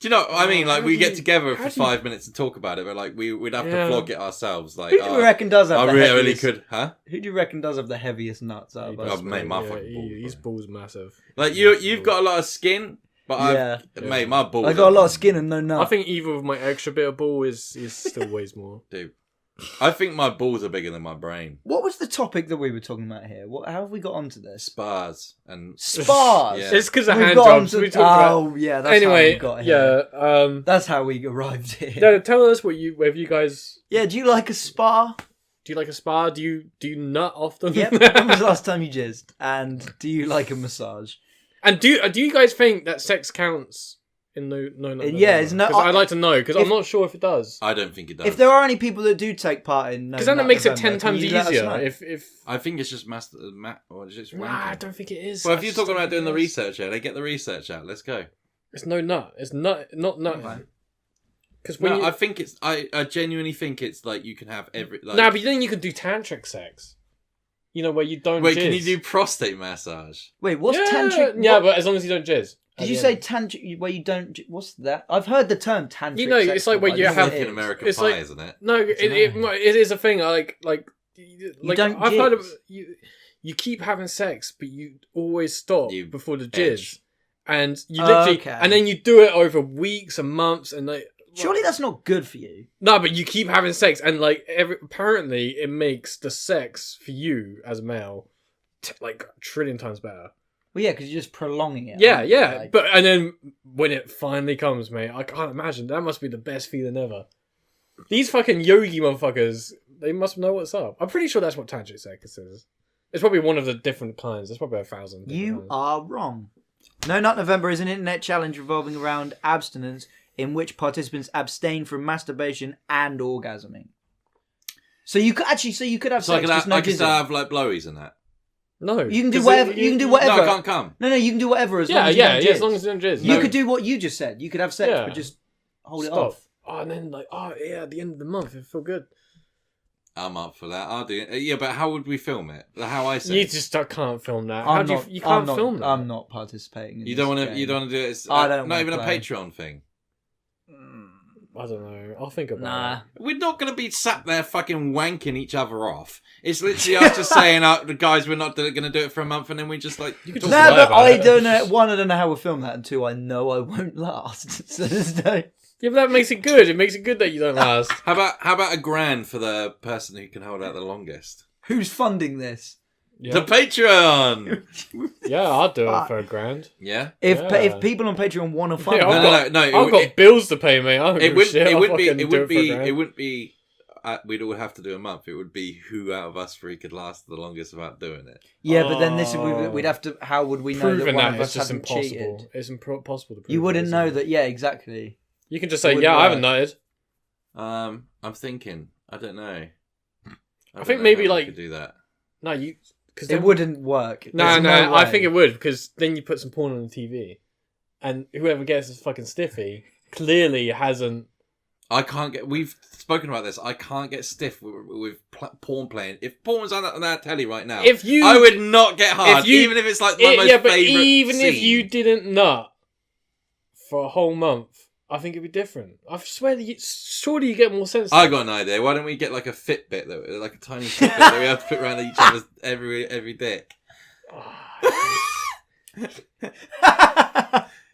C: you know what I mean? Like
A: How
C: we
A: do
C: get
A: you-
C: together
A: how
C: for
A: do you-
C: 5 minutes and talk about it, but like we'd have
A: Yeah.
C: to vlog it ourselves. Like
B: Who do you reckon does have
C: I
B: the
C: really
B: heaviest?
C: could, huh?
B: Who do you reckon does have the heaviest nuts out of
A: He
B: us?
A: does,
C: Oh, mate, my
A: yeah,
C: fucking balls,
A: his
C: bro.
A: balls massive.
C: Like you've got a lot of skin, but
B: Yeah.
C: mate, my balls.
B: I got a lot
C: are-
B: of skin and no nut.
A: I think even with my extra bit of ball is still weighs more.
C: Dude, I think my balls are bigger than my brain.
B: What was the topic that we were talking about here? How have we got onto this?
C: Spars and
B: Spars.
C: Yeah.
A: It's because of
B: We've
A: hand
B: got
A: jobs.
B: onto-
A: We talked about.
B: Oh yeah, that's how
A: Anyway,
B: we got here.
A: yeah.
B: That's how we arrived here.
A: No, tell us whether you guys
B: Yeah, do you like a spa?
A: do you like a spa? Do you nut often?
B: Yep. When was the last time you jizzed? And do you like a massage?
A: And do you guys think that sex counts in no?
B: Yeah, it's no-
A: I'd like to know because I'm
B: if-
A: not sure if it does.
C: I don't think it does.
B: If there are any people that do take part in,
A: Because then it makes it 10 times easier. If
C: I think it's just or it's just
A: nah, I
C: wanking.
A: don't think it is.
C: Well, if
A: I
C: you're
A: just
C: talking
A: don't
C: about doing the
A: think it is.
C: research here, they get the research out. Let's go.
A: It's no nut. It's not nut.
B: Okay.
A: Because when
C: No,
A: you,
C: I think it's. I genuinely think it's like you can have every. Like,
A: nah, but then you can do tantric sex. You know where you don't.
C: wait,
A: jizz.
C: can you do prostate massage?
B: Wait, what's
A: yeah,
B: tantric?
A: Yeah,
B: what-
A: but as long as you don't jizz.
B: Did
A: at
B: you
A: the
B: say
A: end.
B: tantric where you don't? What's that? I've heard the term tantric.
A: You know,
B: sex
A: it's like where
B: before,
A: you
B: I don't know
A: have-
B: what it
C: Fucking
B: is.
C: American
A: It's
C: Pie,
A: like-
C: isn't it?
A: No, it is a thing. Like
B: don't
A: I've heard of
B: jizz.
A: you keep having sex, but you always stop
C: You
A: before the jizz,
C: edge.
A: and you literally,
B: Okay.
A: and then you do it over weeks and months, and like
B: Surely that's not good for you.
A: no, but you keep having sex, and like apparently it makes the sex for you as a male like a trillion times better.
B: Well, yeah, because you're just prolonging it.
A: Yeah,
B: aren't you?
A: yeah.
B: Like-
A: But and then when it finally comes, mate, I can't imagine. That must be the best feeling ever. These fucking yogi motherfuckers, they must know what's up. I'm pretty sure that's what tantric sex is. It's probably one of the different kinds. There's probably 1,000. different
B: You
A: kinds.
B: are wrong. No Nut November is an internet challenge revolving around abstinence in which participants abstain from masturbation and orgasming. So you could have
C: So I
B: sex,
C: could
B: just
C: have,
B: no
C: I could still
B: jizzing.
C: have like blowies and that.
A: No.
B: You can do
A: 'Cause
B: whatever. You can do whatever.
C: No, I can't come.
B: No, you can do whatever as long
A: Yeah,
B: as you
A: yeah,
B: don't
A: yeah.
B: jizz.
A: As long as you don't jizz.
B: You
A: No.
B: could do what you just said. You could have sex,
A: Yeah.
B: but just hold it
A: Stop.
B: off.
A: Oh, and then like, oh yeah, at the end of the month, it feel good.
C: I'm up for that. I'll do it. Yeah, but how would we film it? How I say?
A: You just can't film that. You
B: I'm
A: can't
B: not,
A: film that.
B: I'm not participating.
C: You don't want to. You don't want to do it.
B: I don't.
C: Not even
B: play.
C: a Patreon thing.
A: I don't know. I'll think about it.
C: We're not going to be sat there fucking wanking each other off. It's literally us just saying, the guys, we're not going to do it for a month, and then we just like.
A: You could
B: No,
A: just lie
B: but
A: about
B: I
A: it.
B: don't know. One, I don't know how we'll film that, and two, I know I won't last. So there's no.
A: Yeah, but that makes it good. It makes it good that you don't last.
C: How about $1,000 for the person who can hold out the longest?
B: Who's funding this?
A: Yeah,
C: The Patreon.
A: yeah, I'll do it for $1,000.
C: Yeah.
B: If people on Patreon want to fund,
A: Yeah,
C: No.
A: I've got bills to pay, mate. I don't
C: It
A: give a
C: would.
A: shit.
C: It
A: I'll
C: would be.
A: fucking
C: It
A: do
C: would
A: for
C: be.
A: $1,000.
C: It would be. We'd all have to do a month. It would be who out of us three could last the longest without doing it.
B: yeah, but then we'd have to. How would we know that
A: Proving
B: one
A: that
B: of
A: is
B: us
A: just
B: hadn't
A: impossible.
B: cheated?
A: It's impossible to prove.
B: You wouldn't
A: isn't
B: know
A: it?
B: that. Yeah, exactly.
A: You can just say,
B: Wouldn't
A: yeah, I
B: work.
A: haven't noted.
C: I'm thinking. I don't know.
A: I think maybe,
C: how we
A: like-
C: could do that.
A: No, you. Cause
B: It wouldn't work.
A: No,
B: There's
A: no, I
B: way.
A: think it would, because then you put some porn on the TV, and whoever gets this fucking stiffy clearly hasn't.
C: I can't get. We've spoken about this. I can't get stiff with porn playing. If porn's on that telly right now,
A: If you,
C: I would not get hard,
A: if you-
C: even if it's like my most
A: yeah, but
C: favorite.
A: even if
C: scene.
A: you didn't nut for a whole month, I think it'd be different. I swear that surely you get more sense.
C: I got an idea. Why don't we get like a Fitbit, like a tiny Fitbit that we have to put around each other's every dick?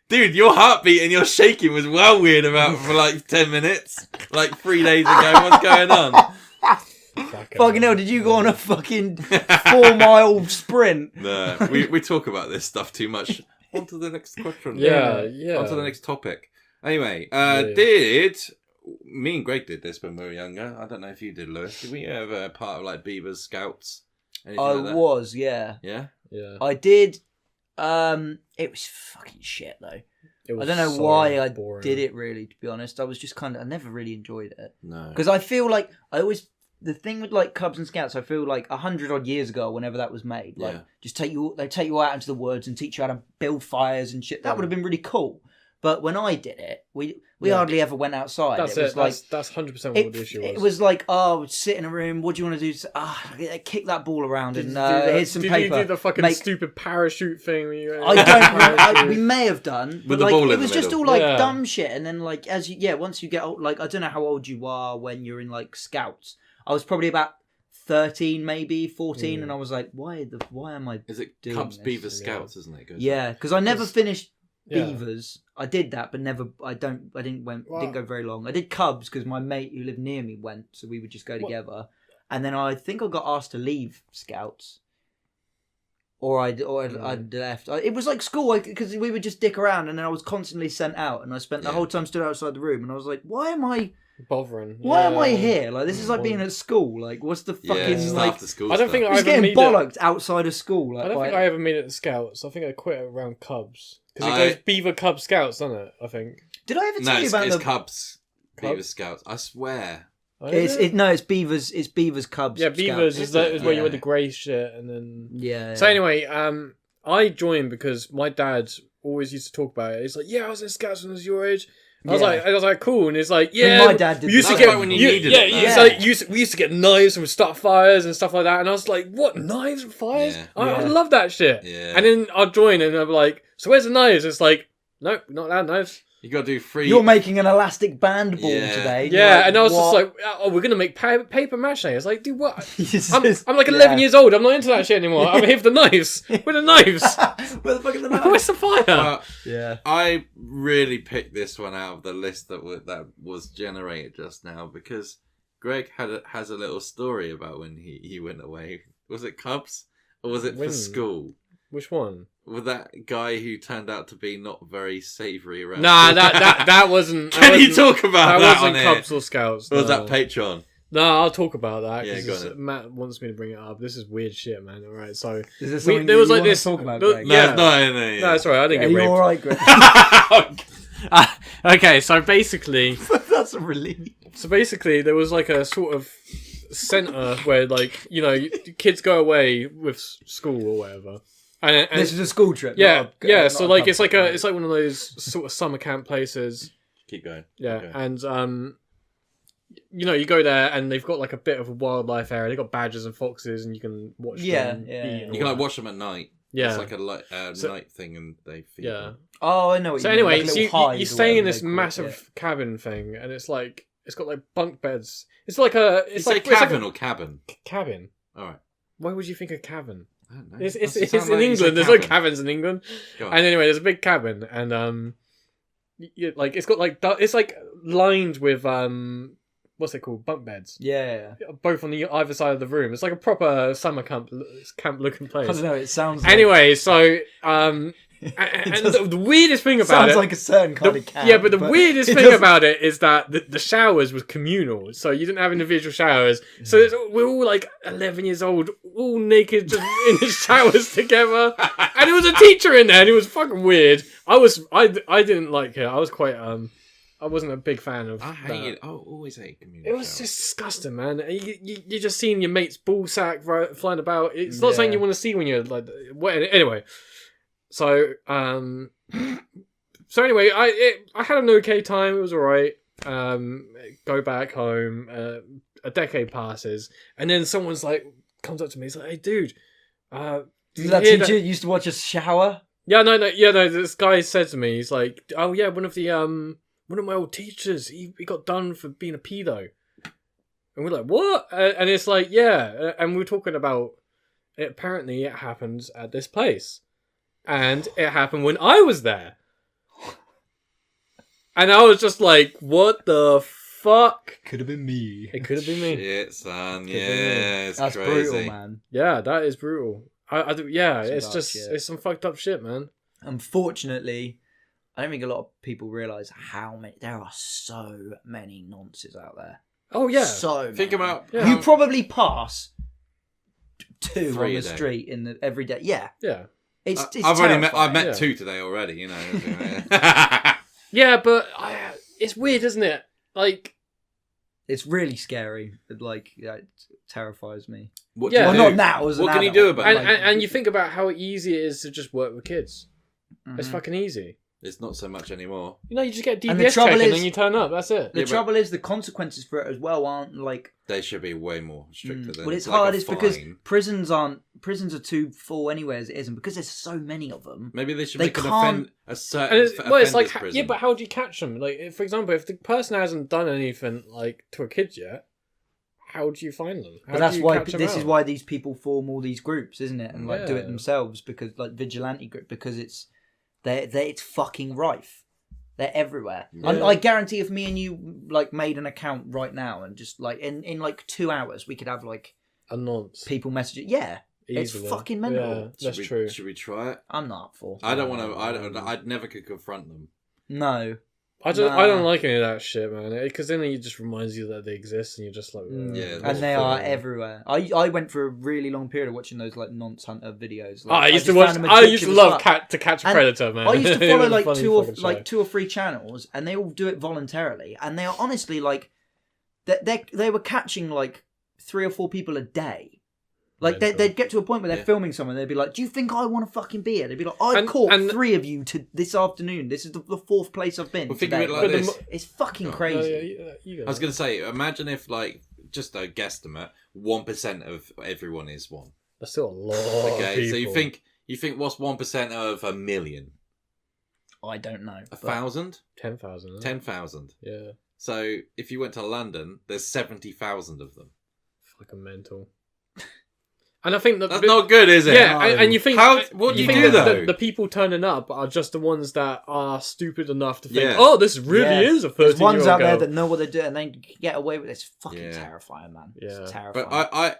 C: Dude, your heartbeat and your shaking was well weird for like 10 minutes. Like 3 days ago. What's going on?
B: Fucking hell, did you go on a fucking 4-mile sprint?
C: No, we talk about this stuff too much. On to the next question.
A: Yeah.
C: On to the next topic. Anyway, me and Greg did this when we were younger. I don't know if you did, Lewis. Did we ever part of like Beavers Scouts? Anything
B: I
C: like that?
B: was, yeah.
C: Yeah?
A: Yeah.
B: I did. It was fucking shit though.
A: It was
B: I don't know
A: so
B: why I
A: boring.
B: did it really, to be honest. I was just I never really enjoyed it.
C: No.
B: Because I feel like the thing with like Cubs and Scouts, I feel like 100 odd years ago, whenever that was made, like
C: Yeah.
B: just they take you out into the woods and teach you how to build fires and shit. That would have been really cool. But when I did it, we hardly ever went outside.
A: That's
B: it. Was like,
A: that's 100% what the issue was.
B: it was like, oh, sit in a room. What do you want to do? Kick that ball around and here's some paper.
A: Did you do the fucking stupid parachute thing? Where you,
B: I don't know. We may have done,
C: With
B: but
C: the
B: like,
C: ball in
B: it
C: the
B: was just
C: middle.
B: all like
A: Yeah.
B: dumb shit. And then like once you get old, like I don't know how old you are when you're in like Scouts. I was probably about 13, maybe 14, and I was like, why am I?
C: Is it
B: doing
C: Cubs
B: this?
C: Beaver Scouts, isn't it? Goes
B: Yeah, because I never finished
A: Yeah.
B: Beavers. I did that, but never. Didn't go very long. I did Cubs because my mate who lived near me went, so we would just go together. And then I think I got asked to leave Scouts, or I'd left. It was like school because we would just dick around, and then I was constantly sent out, and I spent the whole time stood outside the room, and I was like, why am I
A: bothering.
B: Why am I
A: Yeah.
B: here? Like this is like being at school. Like what's the fucking
C: just
B: like?
C: after school
A: I don't
C: stuff.
A: think
B: I was
A: ever
B: getting
A: made it.
B: bollocked outside of school. Like,
A: I don't
B: by-
A: think I ever made it to Scouts. I think I quit around Cubs. Because it
C: I-
A: goes Beaver Cub Scouts, doesn't it? I think.
B: Did I ever
C: No,
B: tell you
C: it's,
B: about
C: it's
B: the?
C: Cubs. Beaver
A: Cubs?
C: Scouts. I swear.
A: Oh, is it?
B: No, it's Beavers. It's Beavers Cubs.
A: Yeah, Beavers
B: Scouts.
A: is where you
B: Yeah.
A: wear the grey shit and then.
B: Yeah.
A: So anyway, I joined because my dad always used to talk about it. He's like, "Yeah, I was in Scouts when I was your age." I was like, "Cool," and it's like, "Yeah."
B: my dad did
A: we used to
C: That's
A: get
C: right when you needed it, though.
A: it's like we used to get knives and start fires and stuff like that. And I was like, "What, knives and fires?
C: Yeah.
A: I
B: Yeah.
A: love that shit."
C: Yeah.
A: And then I'd join and I'm like, "So where's the knives?" It's like, "Nope, not allowed knives."
C: You got to do 3.
B: You're making an elastic band ball
C: Yeah.
B: today.
A: Yeah,
B: You're like,
A: and I was
B: what?
A: just like, "Oh, we're gonna make paper mache." It's like, dude, what?
B: It's
A: I'm
B: just-
A: like
B: yeah.
A: 11 years old. I'm not into that shit anymore. I'm here for the knives. Where are the knives?
B: Where the fuck are the
A: Where's the fire?
B: Yeah.
C: I really picked this one out of the list that was generated just now because Greg has a little story about when he went away. Was it Cubs or was it
A: When?
C: for school?
A: Which one?
C: With that guy who turned out to be not very savoury around.
A: Nah, that wasn't.
C: Can you talk about that
A: wasn't
C: on
A: Cubs
C: here?
A: or Scouts.
C: Or was
A: no.
C: that Patreon?
A: No, I'll talk about that.
C: Yeah,
A: 'cause
C: go on then.
A: Matt wants me to bring it up. This is weird shit, man. All right, so
B: Is there
A: We-
B: something
A: there
B: that
A: was
B: you
A: like
B: wanna
A: this-
B: talk about,
A: no,
B: Greg?
C: No,
A: Yeah.
C: no.
A: no, sorry, I didn't
B: Are
A: get
B: you
A: raped.
B: all right, Greg?
A: Okay, so basically,
B: That's a relief.
A: there was like a sort of center where, like, you know, kids go away with school or whatever, and
B: This is a school trip.
A: yeah,
B: not a-
A: yeah.
B: not
A: So
B: a
A: like,
B: pub
A: it's like
B: trip.
A: it's like one of those sort of summer camp places.
C: Keep going.
A: Yeah,
C: Okay.
A: and you know, you go there and they've got like a bit of a wildlife area. They've got badgers and foxes, and you can watch them.
B: Yeah.
A: eat and all
C: You can like
A: that.
C: watch them at night.
A: Yeah.
C: It's like a night thing, and they feed
A: Yeah.
C: them.
B: Oh, I know what
A: So
B: you mean.
A: anyway,
B: like
A: so
B: little hides
A: you
B: or
A: stay in
B: whatever
A: this
B: they call it,
A: massive cabin thing, and it's got like bunk beds. It's like a.
C: You
A: It's
C: say
A: like, it's like
C: cabin
A: a
C: or cabin?
A: cabin.
C: All right.
A: Why would you think a cabin?
C: I don't know.
A: It's
C: Does it
A: in
C: sound like you say
A: England. There's no
C: cabin?
A: cabins in England.
C: Go on.
A: And anyway, there's a big cabin, and like it's got like it's like lined with what's it called, bunk beds,
B: Yeah.
A: both on the either side of the room. It's like a proper summer camp looking
B: I
A: place.
B: don't know. It sounds. Like,
A: Anyway, so and the weirdest thing about
B: sounds
A: it,
B: like a certain kind of camp.
A: yeah, but the weirdest
B: it
A: thing
B: doesn't-
A: about it is that the showers was communal, so you didn't have individual showers. So we're all like 11 years old, all naked, just in the showers together. And there was a teacher in there, and it was fucking weird. I didn't like it. I was quite I wasn't a big fan of.
C: I
A: that.
C: hate it. I always hate community.
A: It was
C: showers.
A: just disgusting, man. You just seeing your mate's ball sack flying about. It's not something you want to see when you're like. Anyway, so anyway, I had an okay time. It was alright. Go back home. A decade passes, and then someone's like comes up to me. He's like, "Hey, dude, did you
B: that
A: hear
B: teacher used to watch us shower.
A: Yeah, no. This guy said to me, he's like, "Oh yeah, one of my old teachers, he got done for being a pedo." And we're like, "What?" And it's like, yeah. And we're talking about it. Apparently, it happens at this place, and it happened when I was there. And I was just like, "What the fuck?"
B: Could have been me.
A: It could have been me.
C: Shit, son.
A: been
C: Yeah, it's
B: That's
C: crazy.
B: brutal, man.
A: Yeah, that is brutal. Yeah,
B: Some
A: it's
B: dark
A: just
B: shit.
A: it's some fucked up shit, man.
B: Unfortunately, I don't think a lot of people realise how many. There are so many nonces out there.
A: Oh yeah.
B: So
C: Think
B: many.
C: about
A: Yeah.
B: You probably pass two
C: 3
B: on
C: a
B: the
C: day.
B: street in the every day. Yeah,
A: Yeah.
B: it's
C: I've
B: terrifying.
C: met
A: Yeah.
C: 2 today already. You know.
A: Yeah, but it's weird, isn't it? Like,
B: It's really scary. It terrifies me.
C: What
A: Yeah.
C: do
B: Well,
C: you
B: not
C: do?
B: now. As an
C: What can you
B: adult,
C: do about
B: but,
C: it?
A: and you think about how easy it is to just work with kids. It's
B: Mhm.
A: fucking easy.
C: It's not so much anymore.
A: You know, you just get
B: And the
A: DBS check
B: trouble
A: and
B: is-
A: then you turn up. That's it.
B: The
C: Yeah, but-
B: trouble is the consequences for it as well aren't like.
C: They should be way more stricter than.
B: Well, it's
C: like
B: hard.
C: a
B: It's because
C: fine.
B: prisons are too full anyway as it is, and because there's so many of them.
C: Maybe they should
B: They
C: make
B: can't-
C: a certain.
A: And it's like,
C: offenders prison.
A: yeah, but how do you catch them? Like, for example, if the person hasn't done anything like to a kid yet, how do you find them? How
B: But that's
A: do you
B: why
A: catch them
B: this is
A: out?
B: why these people form all these groups, isn't it? And like do it
A: Yeah.
B: themselves because like vigilante group because it's it's fucking rife. They're everywhere.
A: Yeah.
B: I guarantee if me and you like made an account right now and just like in like 2 hours we could have like
A: a nonce.
B: people messaging. Yeah,
A: Easily.
B: it's fucking mental.
A: Yeah, that's true.
C: Should we try it?
B: I'm not up for.
C: I don't want to. I'd never could confront them.
B: No.
A: I don't like any of that shit, man. Because then it just reminds you that they exist, and you're just like,
C: Yeah,
B: And they are
C: fair.
B: everywhere. I went for a really long period of watching those like nonce hunter videos.
A: Oh,
B: Like,
A: I used to
B: just
A: watch.
B: found them
A: I used to
B: addictive
A: love
B: as fuck.
A: To Catch a
B: And
A: Predator, man.
B: I used to
A: It
B: follow
A: was a
B: like
A: funny
B: two
A: fucking
B: or
A: show.
B: 2 or 3 channels, and they all do it voluntarily, and they are honestly like they were catching like 3 or 4 people a day. Like
A: Mental.
B: they'd get to a point where they're
C: Yeah.
B: filming someone, they'd be like, "Do you think I want to fucking be here?" They'd be like, "I
A: And-
B: caught
A: and-
B: 3 of you to this afternoon. This is the 4th place I've been."
C: Well, think of
B: today."
C: it like
A: But the
C: this.
A: mo-
B: It's fucking
C: Oh.
B: crazy.
A: You go.
C: I was going to say, imagine if, like, just a guesstimate, 1% of everyone is one.
A: That's still a lot.
C: Okay,
A: of
C: so
A: people.
C: you think what's 1% of a million?
B: I don't know. but-
C: 1,000?
A: 10,000.
C: 10,000.
A: Yeah,
C: So if you went to London, there's 70,000 of them.
A: fucking mental. And I think that
C: That's not good, is it?
A: yeah,
B: No.
A: and you think
C: What do you
A: think
C: do
A: that
C: though?
A: the people turning up are just the ones that are stupid enough to think,
C: Yeah.
A: oh, this really
B: Yeah.
A: is a
B: There's
A: 13-year-old
B: ones out there
A: girl.
B: that know what they're doing and they can get away with it. It's fucking
C: Yeah.
B: terrifying, man.
A: Yeah.
B: It's terrifying.
C: But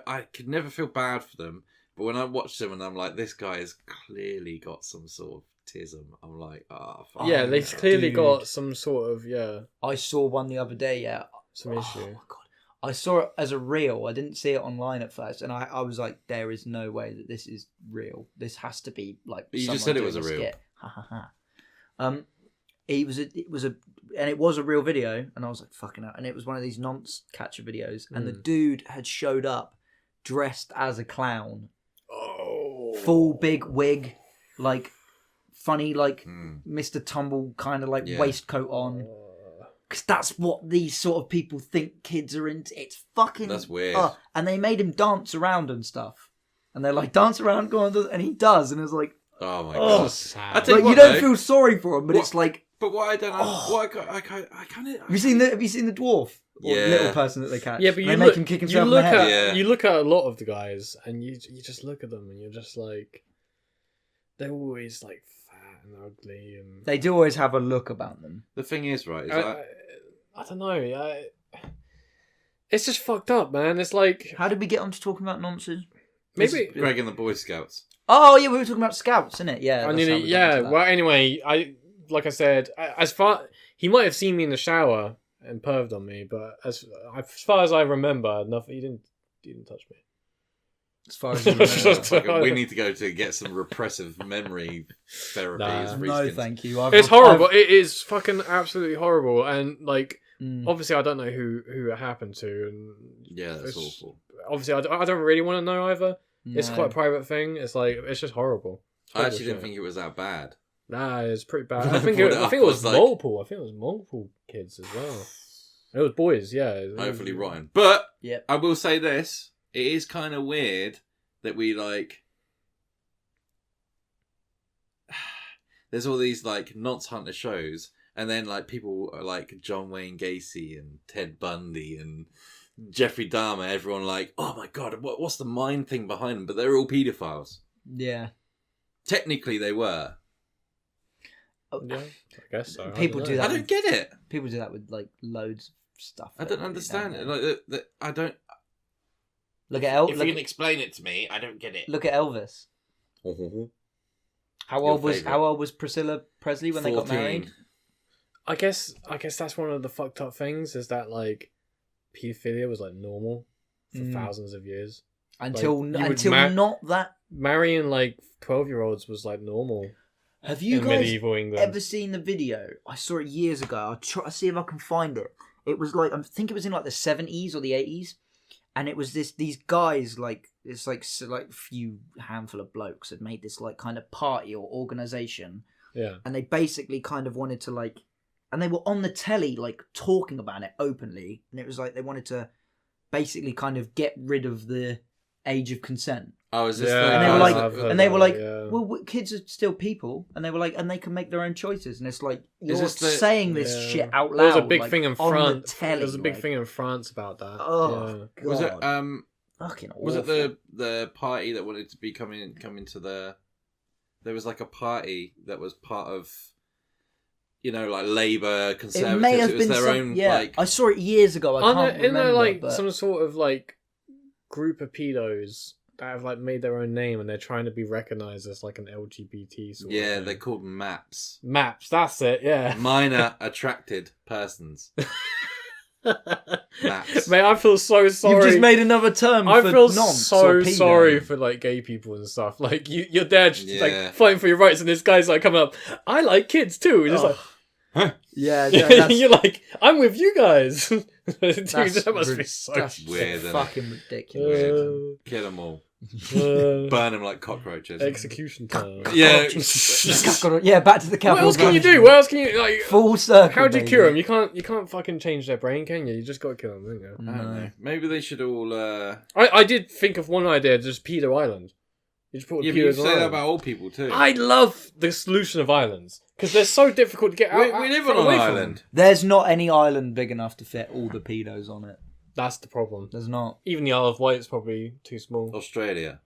C: I could never feel bad for them. But when I watch them and I'm like, this guy has clearly got some sort of tism. I'm like, fuck.
A: Yeah, they've clearly
B: dude.
A: got some sort of
B: I saw one the other day, yeah.
A: some
B: Oh
A: issue.
B: my god. I saw it as a reel. I didn't see it online at first, and I was like, "There is no way that this is real. This has to be like."
C: But you just
B: someone
C: said it was
B: doing
C: a reel.
B: skit. Ha ha ha. It was a real video, and I was like, "Fucking hell!" And it was one of these nonce catcher videos, and the dude had showed up dressed as a clown,
A: Oh,
B: full big wig, like funny, like
C: Mm.
B: Mr. Tumble kind of like
C: Yeah.
B: waistcoat on. Because that's what these sort of people think kids are into. It's fucking...
C: That's weird.
B: And they made him dance around and stuff. And they're like, dance around, go on, and he does. And it's like...
C: Oh my
B: Oh,
C: god!
A: sad.
C: I tell
B: Like,
C: what,
B: you don't
C: though,
B: feel sorry for him, but
C: What-
B: it's like...
C: But what I don't know,
B: Oh.
C: what I kind of.
B: Have you seen the dwarf? Or
C: Yeah.
B: little person that they catch?
A: Yeah, but
B: And
A: you
B: they
A: look,
B: make him kick himself in the head.
C: Yeah.
A: you look at a lot of the guys, and you just look at them, and you're just like, they're always like fat and ugly, and
B: They do always have a look about them.
C: The thing is, right? Is
A: I don't know. It's just fucked up, man. It's like
B: How did we get onto talking about nonsense?
A: maybe.
C: Greg and the Boy Scouts.
B: Oh, yeah, we were talking about scouts, innit? Yeah.
A: I
B: that's
A: mean,
B: how we got
A: yeah.
B: into that.
A: Well, anyway, like I said, he might have seen me in the shower and perved on me, but as far as I remember, nothing. He didn't touch me.
B: As far as you remember.
C: Fucking, we need to go to get some repressive memory therapy.
A: Nah.
C: as
B: No,
C: Threeskins.
B: thank you.
A: It's horrible. It is fucking absolutely horrible, and like.
B: Mm.
A: Obviously, I don't know who it happened to, and
C: Yeah, that's
A: it's-
C: awful.
A: Obviously, I don't really want to know either. It's
B: No.
A: quite a private thing. It's like it's just horrible. It's
C: I
A: horrible
C: actually didn't
A: shit.
C: think it was that bad.
A: Nah, it's pretty bad.
C: When I
A: I think
C: brought
A: it
C: it up,
A: was
C: I was like-
A: multiple. I think it was multiple kids as well. It was boys, yeah. It was-
C: Hopefully, Ryan. But
B: Yep.
C: I will say this: it is kind of weird that we like. There's all these like nonce hunter shows, and then like people are like John Wayne Gacy and Ted Bundy and Jeffrey Dahmer. Everyone like, oh my god, what's the mind thing behind them? But they're all paedophiles.
B: Yeah.
C: Technically, they were.
A: Yeah, I guess so.
B: People
A: don't
B: do
A: know.
C: I
B: that.
C: don't get it.
B: People do that with like loads of stuff.
C: I don't understand it. Like, I don't.
B: Look at
C: If you can explain it to me, I don't get it.
B: look at Elvis. How
C: Your
B: old was
C: favourite.
B: Priscilla Presley when they got
C: 14.
B: married?
A: I guess that's one of the fucked up things is that like paedophilia was like normal for
B: Mm.
A: thousands of years.
B: Until
A: you would
B: not that.
A: Marrying like 12-year-olds was like normal
B: Have you
A: in
B: guys
A: medieval England.
B: ever seen the video? I saw it years ago. I'll try to see if I can find it. It was like, I think it was in like the 70s or the 80s. And it was these guys, like, it's like few handful of blokes had made this like kind of party or organization.
A: Yeah.
B: And they basically kind of wanted to like, and they were on the telly like talking about it openly. And it was like they wanted to basically kind of get rid of the age of consent.
C: Oh, is this
A: Yeah,
C: the
B: And they were
C: guys
B: like,
C: that-
A: I've heard
B: and they were
A: that,
B: like,
A: yeah.
B: well, kids are still people, and they were like, and they can make their own choices, and it's like you're
C: this the-
B: saying this
A: Yeah.
B: shit out loud.
A: There was a big
B: like,
A: thing in
B: on the
A: France.
B: telly,
A: There was a big
B: like,
A: thing in France about that.
B: Oh,
A: Yeah.
B: God.
C: was it
B: fucking awful.
C: was it the party that wanted to be coming to the? There was like a party that was part of, you know, like Labour, Conservatives.
B: It may have
C: It was
B: been
C: their
B: some,
C: own
B: yeah.
C: like.
B: I saw it years ago. I can't
A: Isn't there
B: remember.
A: like
B: but...
A: some sort of like group of pedos that have like made their own name and they're trying to be recognized as like an LGBT sort
C: Yeah,
A: of
C: they're
A: thing?
C: called MAPS.
A: Maps. That's it. Yeah.
C: Minor attracted persons. Maps.
A: Mate, I feel so sorry.
B: You've just made another term.
A: I
B: for
A: feel
B: nonce
A: so
B: or pedo.
A: sorry for like gay people and stuff. Like you're there just
C: Yeah.
A: like fighting for your rights, and this guy's like coming up. I like kids too. And it's
B: Oh.
A: like
B: Yeah, that's,
A: you're like I'm with you guys. Dude,
B: that's
A: that must be
B: rid-
A: so
B: that's
C: weird, isn't it?
B: fucking ridiculous.
A: Uh,
C: Kill them all.
A: uh,
C: Burn them like cockroaches.
A: execution time.
C: Yeah.
B: Yeah, back to the capital.
A: What else can you do?
B: punishment.
A: What else can you like?
B: Full circle.
A: How do you
B: baby.
A: cure them? You can't fucking change their brain, can you? You just got to kill them, don't you?
C: I don't know. Maybe they should all.
A: I did think of one idea, just Pedo Island. You just put
C: Yeah, but you
A: pedos
C: say
A: on
C: that
A: island.
C: about old people too.
A: I love the solution of islands because they're so difficult to get out.
C: we live on an
A: away from.
C: island.
B: There's not any island big enough to fit all the pedos on it.
A: That's the problem.
B: There's not.
A: Even the Isle of Wight's probably too small.
C: Australia.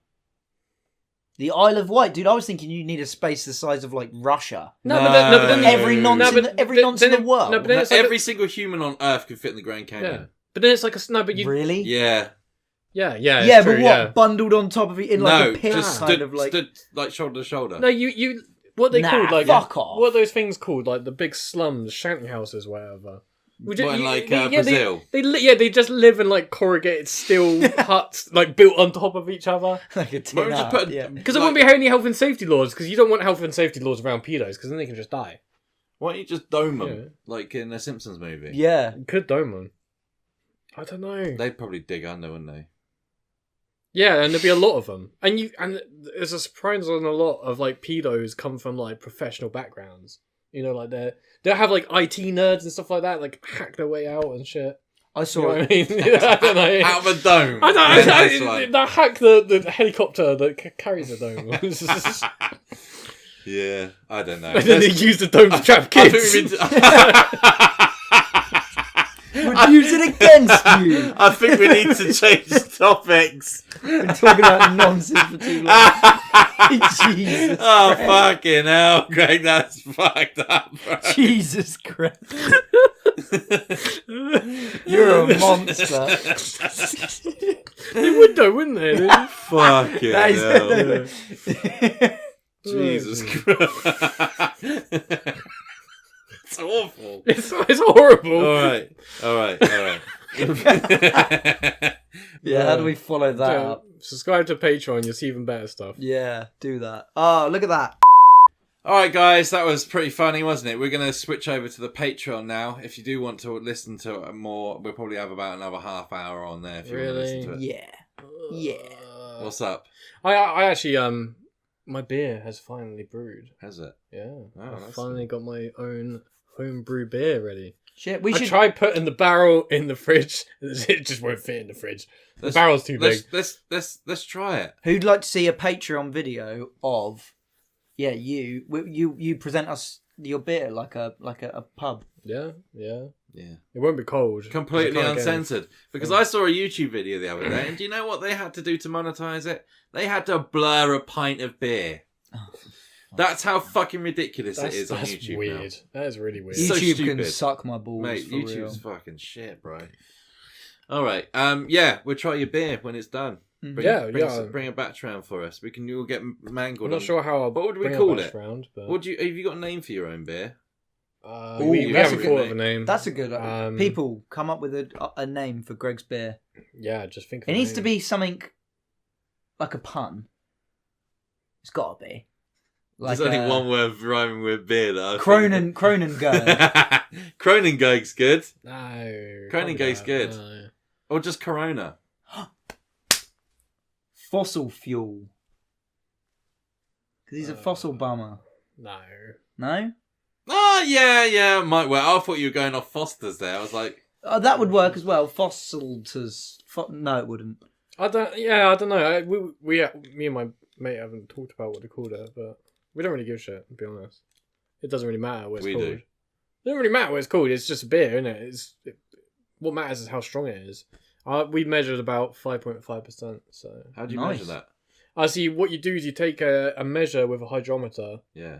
B: The Isle of Wight, dude. I was thinking you need a space the size of like Russia.
A: but then
B: Every nonce,
A: No,
B: in,
A: but
B: the, every
A: then-
B: nonce in
A: then
B: the
A: it-
B: world.
A: no, but then it's like
C: Every single human on Earth could fit in the Grand
A: yeah.
C: Canyon.
A: But then it's like but you
B: Really?
C: Yeah.
A: yeah,
B: Yeah,
A: it's true,
B: but what?
A: yeah.
B: Bundled on top of it in like
C: No,
B: a pit
C: just
B: kind
C: stood,
B: of like.
C: stood like shoulder to shoulder.
A: No, you what they
B: Nah,
A: called like
B: fuck off.
A: what are those things called like the big slums, shanty houses, whatever.
C: What, in like Brazil?
A: They just live in like corrugated steel huts like built on top of each other.
B: like a
C: Why
B: tin
C: don't you
B: hut,
C: put-
B: yeah.
A: Because there wouldn't be any health and safety laws. Because you don't want health and safety laws around pedos. Because then they can just die.
C: Why don't you just dome them
A: Yeah.
C: like in a Simpsons movie?
B: Yeah.
A: You could dome them. I don't know.
C: They'd probably dig under, wouldn't they?
A: Yeah, and there'd be a lot of them. And there's a surprising a lot of like pedos come from like professional backgrounds. You know, like they have like IT nerds and stuff like that, like hack their way out and shit.
B: I
A: You
B: saw
A: know what I
B: it.
A: mean? I don't know.
C: Out of a dome.
A: I
C: Yeah, nice
A: don't.
C: one.
A: They hack the helicopter that carries the dome.
C: Yeah, I don't know.
A: And then they use the dome to trap
C: I think
A: kids.
C: we've been-
B: Would use it against you.
C: I think we need to change topics.
B: Been talking about nonsense for too long. Jesus
C: Oh,
B: Christ.
C: fucking hell, Greg, that's fucked up, bro.
B: Jesus Christ. You're a monster.
A: They would though, wouldn't they?
C: Fucking
B: That is-
C: hell. Jesus Christ. It's awful.
A: It's horrible.
C: All right.
B: Yeah, how do we follow that
A: Yeah,
B: up?
A: subscribe to Patreon, you'll see even better stuff.
B: Yeah, do that. Oh, look at that.
C: All right, guys, that was pretty funny, wasn't it? We're going to switch over to the Patreon now. If you do want to listen to it more, we'll probably have about another half hour on there if you want to listen to it.
B: Yeah.
C: What's up?
A: I actually my beer has finally brewed.
C: Has it?
A: Yeah, I
C: that's
A: finally got my own homebrew beer ready.
B: Shit, we
A: I
B: should.
A: tried putting the barrel in the fridge. It just won't fit in the fridge. The barrel's too big.
C: Let's try it.
B: Who'd like to see a Patreon video of? Yeah, you present us your beer like a pub.
A: Yeah.
C: Yeah.
A: It won't be cold.
C: Completely
A: I can't get it.
C: uncensored. Because I saw a YouTube video the other day, and do you know what they had to do to monetize it? They had to blur a pint of beer. That's how fucking ridiculous it is on
A: That's
C: YouTube
A: weird.
C: now.
A: That is really weird.
C: So
B: YouTube can
C: stupid.
B: suck my balls,
C: Mate,
B: for
C: YouTube's
B: real.
C: fucking shit, bro. All right. Yeah, we'll try your beer when it's done. Bring a batch round for us. You'll get mangled.
A: I'm not sure how.
C: What would we
A: bring
C: call
A: a batch
C: it?
A: Round, but...
C: Have you got a name for your own beer?
A: we
B: that's
A: haven't
B: a
A: thought
B: good
A: of a name.
B: That's a good.
A: Um,
B: People come up with a name for Greg's beer.
A: Yeah, just think. Of
B: It
A: a
B: needs to
A: name.
B: be something like a pun. It's got to be. Like
C: There's only one word rhyming with beer, though.
B: Cronenberg.
C: Cronenberg's good.
A: No.
C: Cronenberg's good.
A: No.
C: Or just Corona.
B: Fossil fuel. Because he's a fossil bummer.
A: No.
B: No?
C: Oh, yeah, might well. I thought you were going off Foster's there. I was like...
B: Oh, that would work as well. Fossilters. No, it wouldn't.
A: I don't know. Me and my mate haven't talked about what they called it, but we don't really give a shit, to be honest. It doesn't really matter what it's called. It doesn't really matter what it's called. It's just a beer, isn't it? What matters is how strong it is. We measured about 5.5%. So
C: How do you
B: Nice.
C: measure that?
A: see, what you do is you take a measure with a hydrometer
C: Yeah.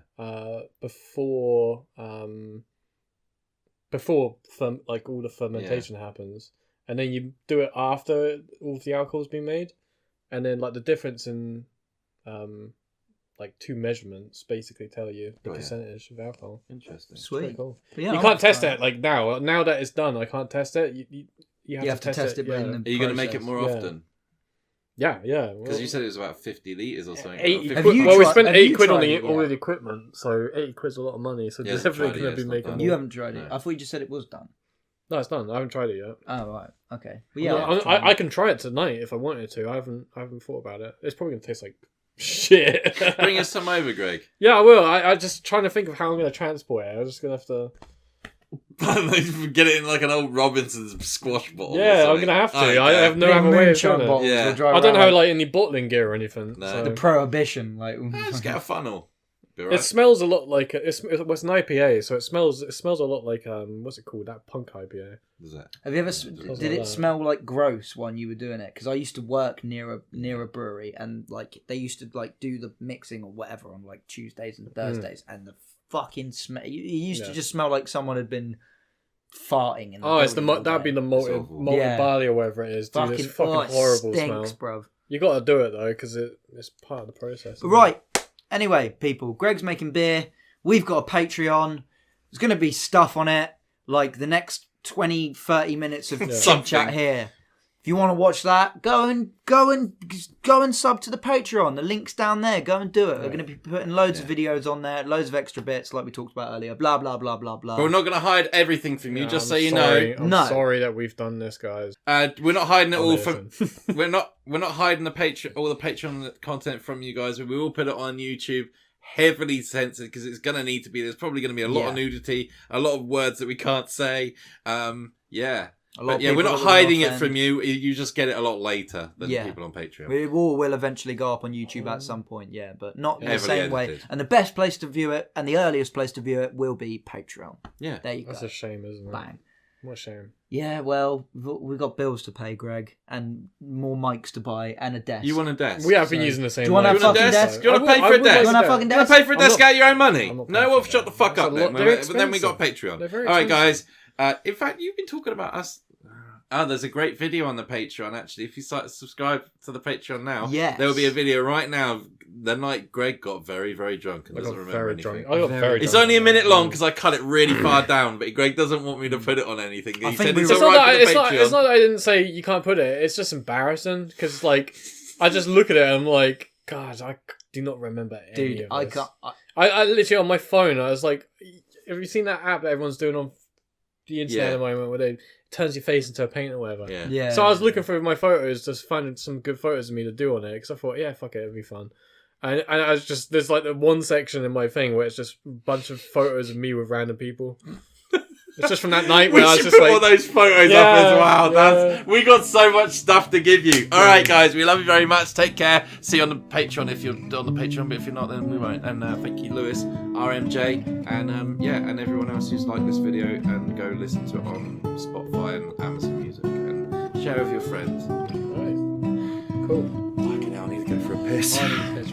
A: before all the fermentation happens, and then you do it after all of the alcohol's been made, and then like the difference in two measurements basically tell you the percentage of alcohol.
C: Interesting.
A: It's pretty
B: Sweet.
A: cool.
B: But yeah,
A: You
B: I
A: can't
B: might
A: test
B: try
A: it like now. Now that it's done, I can't test it. You have to test it.
B: but in
A: Yeah.
B: the
C: Are you going to make it
B: process.
C: more
A: Yeah.
C: often?
A: Yeah.
C: Because you said it was about 50 litres or something.
A: 80
B: Have
A: quid.
B: you
A: Well, we
B: tried-
A: spent
B: have
A: 8
B: you
A: quid on
B: tried it
A: all
B: yet?
A: the equipment, so 80 quid's a lot of money. So
C: Yeah,
A: there's
C: it's
A: definitely
C: tried it,
A: going
C: yeah,
A: to be
C: it's not
A: making
C: done.
A: more.
B: You haven't tried it.
C: No.
B: I thought you just said it was done.
A: No, it's done. I haven't tried it yet.
B: Oh, right. Okay. But
A: Yeah,
B: yeah,
A: I can try it tonight if I wanted to. I haven't thought about it. It's probably going to taste like shit.
C: Bring us some over, Greg.
A: Yeah, I will. I just trying to think of how I'm going to transport it. I'm just going to have to.
C: Get it in like an old Robinson's squash bottle.
A: Yeah, I'm going to have to. I have no other way of doing it.
C: Yeah.
A: I don't have like any bottling gear or anything.
C: No.
A: So.
B: the prohibition. Like,
C: Just get a funnel. Be all
A: It
C: right.
A: smells a lot like it's an IPA, so it smells a lot like what's it called, that punk IPA.
C: Is that?
B: have you ever?
A: Something
B: Did
A: like
B: it
A: that.
B: smell like gross when you were doing it? Because I used to work near a brewery, and like they used to like do the mixing or whatever on like Tuesdays and Thursdays, and the fucking smell. It used to just smell like someone had been farting in the
A: Oh, it's the
B: building all
A: that'd be
B: day.
A: the malted
C: awful.
B: Yeah.
A: barley or whatever it is. Dude, it's fucking
B: it
A: horrible
B: stinks,
A: smell.
B: bruv.
A: You got to do it though, because it's part of the process.
B: But right. Anyway, people, Greg's making beer. We've got a Patreon. There's going to be stuff on it, like the next 20, 30 minutes of chit chat here. If you want to watch that, go and sub to the Patreon. The link's down there. Go and do it. We're going to be putting loads of videos on there, loads of extra bits, like we talked about earlier. Blah blah blah blah blah.
C: But we're not going to hide everything from you,
A: Yeah,
C: just
A: I'm
C: so you
A: sorry.
C: know.
A: I'm
B: No.
A: sorry that we've done this, guys.
C: We're not hiding it all from.
A: Listen.
C: We're not hiding all the Patreon content from you guys. We will put it on YouTube heavily censored because it's going to need to be. There's probably going to be a lot of nudity, a lot of words that we can't say. Yeah. But yeah, we're not hiding it from you. You just get it a lot later than people on Patreon.
B: We will eventually go up on YouTube at some point, but not in the same way.
C: edited.
B: And the best place to view it, and the earliest place to view it, will be Patreon.
C: Yeah.
B: There you go.
A: That's a shame, isn't it?
B: Bang.
A: What a shame.
B: Yeah, well, we've got bills to pay, Greg, and more mics to buy, and a desk.
C: You want a desk?
A: We have been using the same.
B: Do you want
A: mic.
B: a fucking desk?
C: Do you want to pay for a desk?
B: Do you want a fucking
C: You want
B: desk?
C: to pay for a desk out of your own money?
A: I'm not
C: No,
A: paying
C: well,
A: for
C: shut the
A: that.
C: fuck up
A: That's a
C: then.
A: lot- they're
C: But then we got
A: expensive.
C: Patreon.
A: They're very
C: All right, guys. In fact, you've been talking about us. There's a great video on the Patreon, actually. If you subscribe to the Patreon now,
B: Yes.
C: there will be a video right now. The night Greg got very, very drunk and
A: I
C: doesn't
A: got
C: remember
A: very
C: anything.
A: drunk. I got very drunk.
C: It's only a minute long because I cut it really far down, but Greg doesn't want me to put it on anything. He
B: think
C: said
B: we
C: it's
B: were-
A: It's not,
C: alright
A: that,
C: for the
A: it's, not,
C: Patreon.
A: it's not that I didn't say you can't put it. It's just embarrassing because, like, I just look at it and I'm like, God, I do not remember any
B: Dude,
A: of
B: I
A: this.
B: can't.
A: I literally on my phone. I was like, have you seen that app that everyone's doing on the internet
C: Yeah.
A: at the moment where they turns your face into a paint or whatever?
C: Yeah.
A: So I was looking through my photos, just finding some good photos of me to do on it because I thought, yeah, fuck it, it'd be fun. And I was just there's like the one section in my thing where it's just a bunch of photos of me with random people. It's just from that night
C: We
A: where I was
C: should
A: just
C: put
A: like,
C: all those photos
A: Yeah,
C: up as well.
A: yeah.
C: We got so much stuff to give you. All right, guys, we love you very much. Take care. See you on the Patreon if you're on the Patreon, but if you're not, then we won't. And thank you, Lewis, RMJ, and and everyone else who's liked this video. And go listen to it on Spotify and Amazon Music, and share with your friends.
A: Alright. Cool.
C: Fucking hell, I need to go for a piss.
A: I need to piss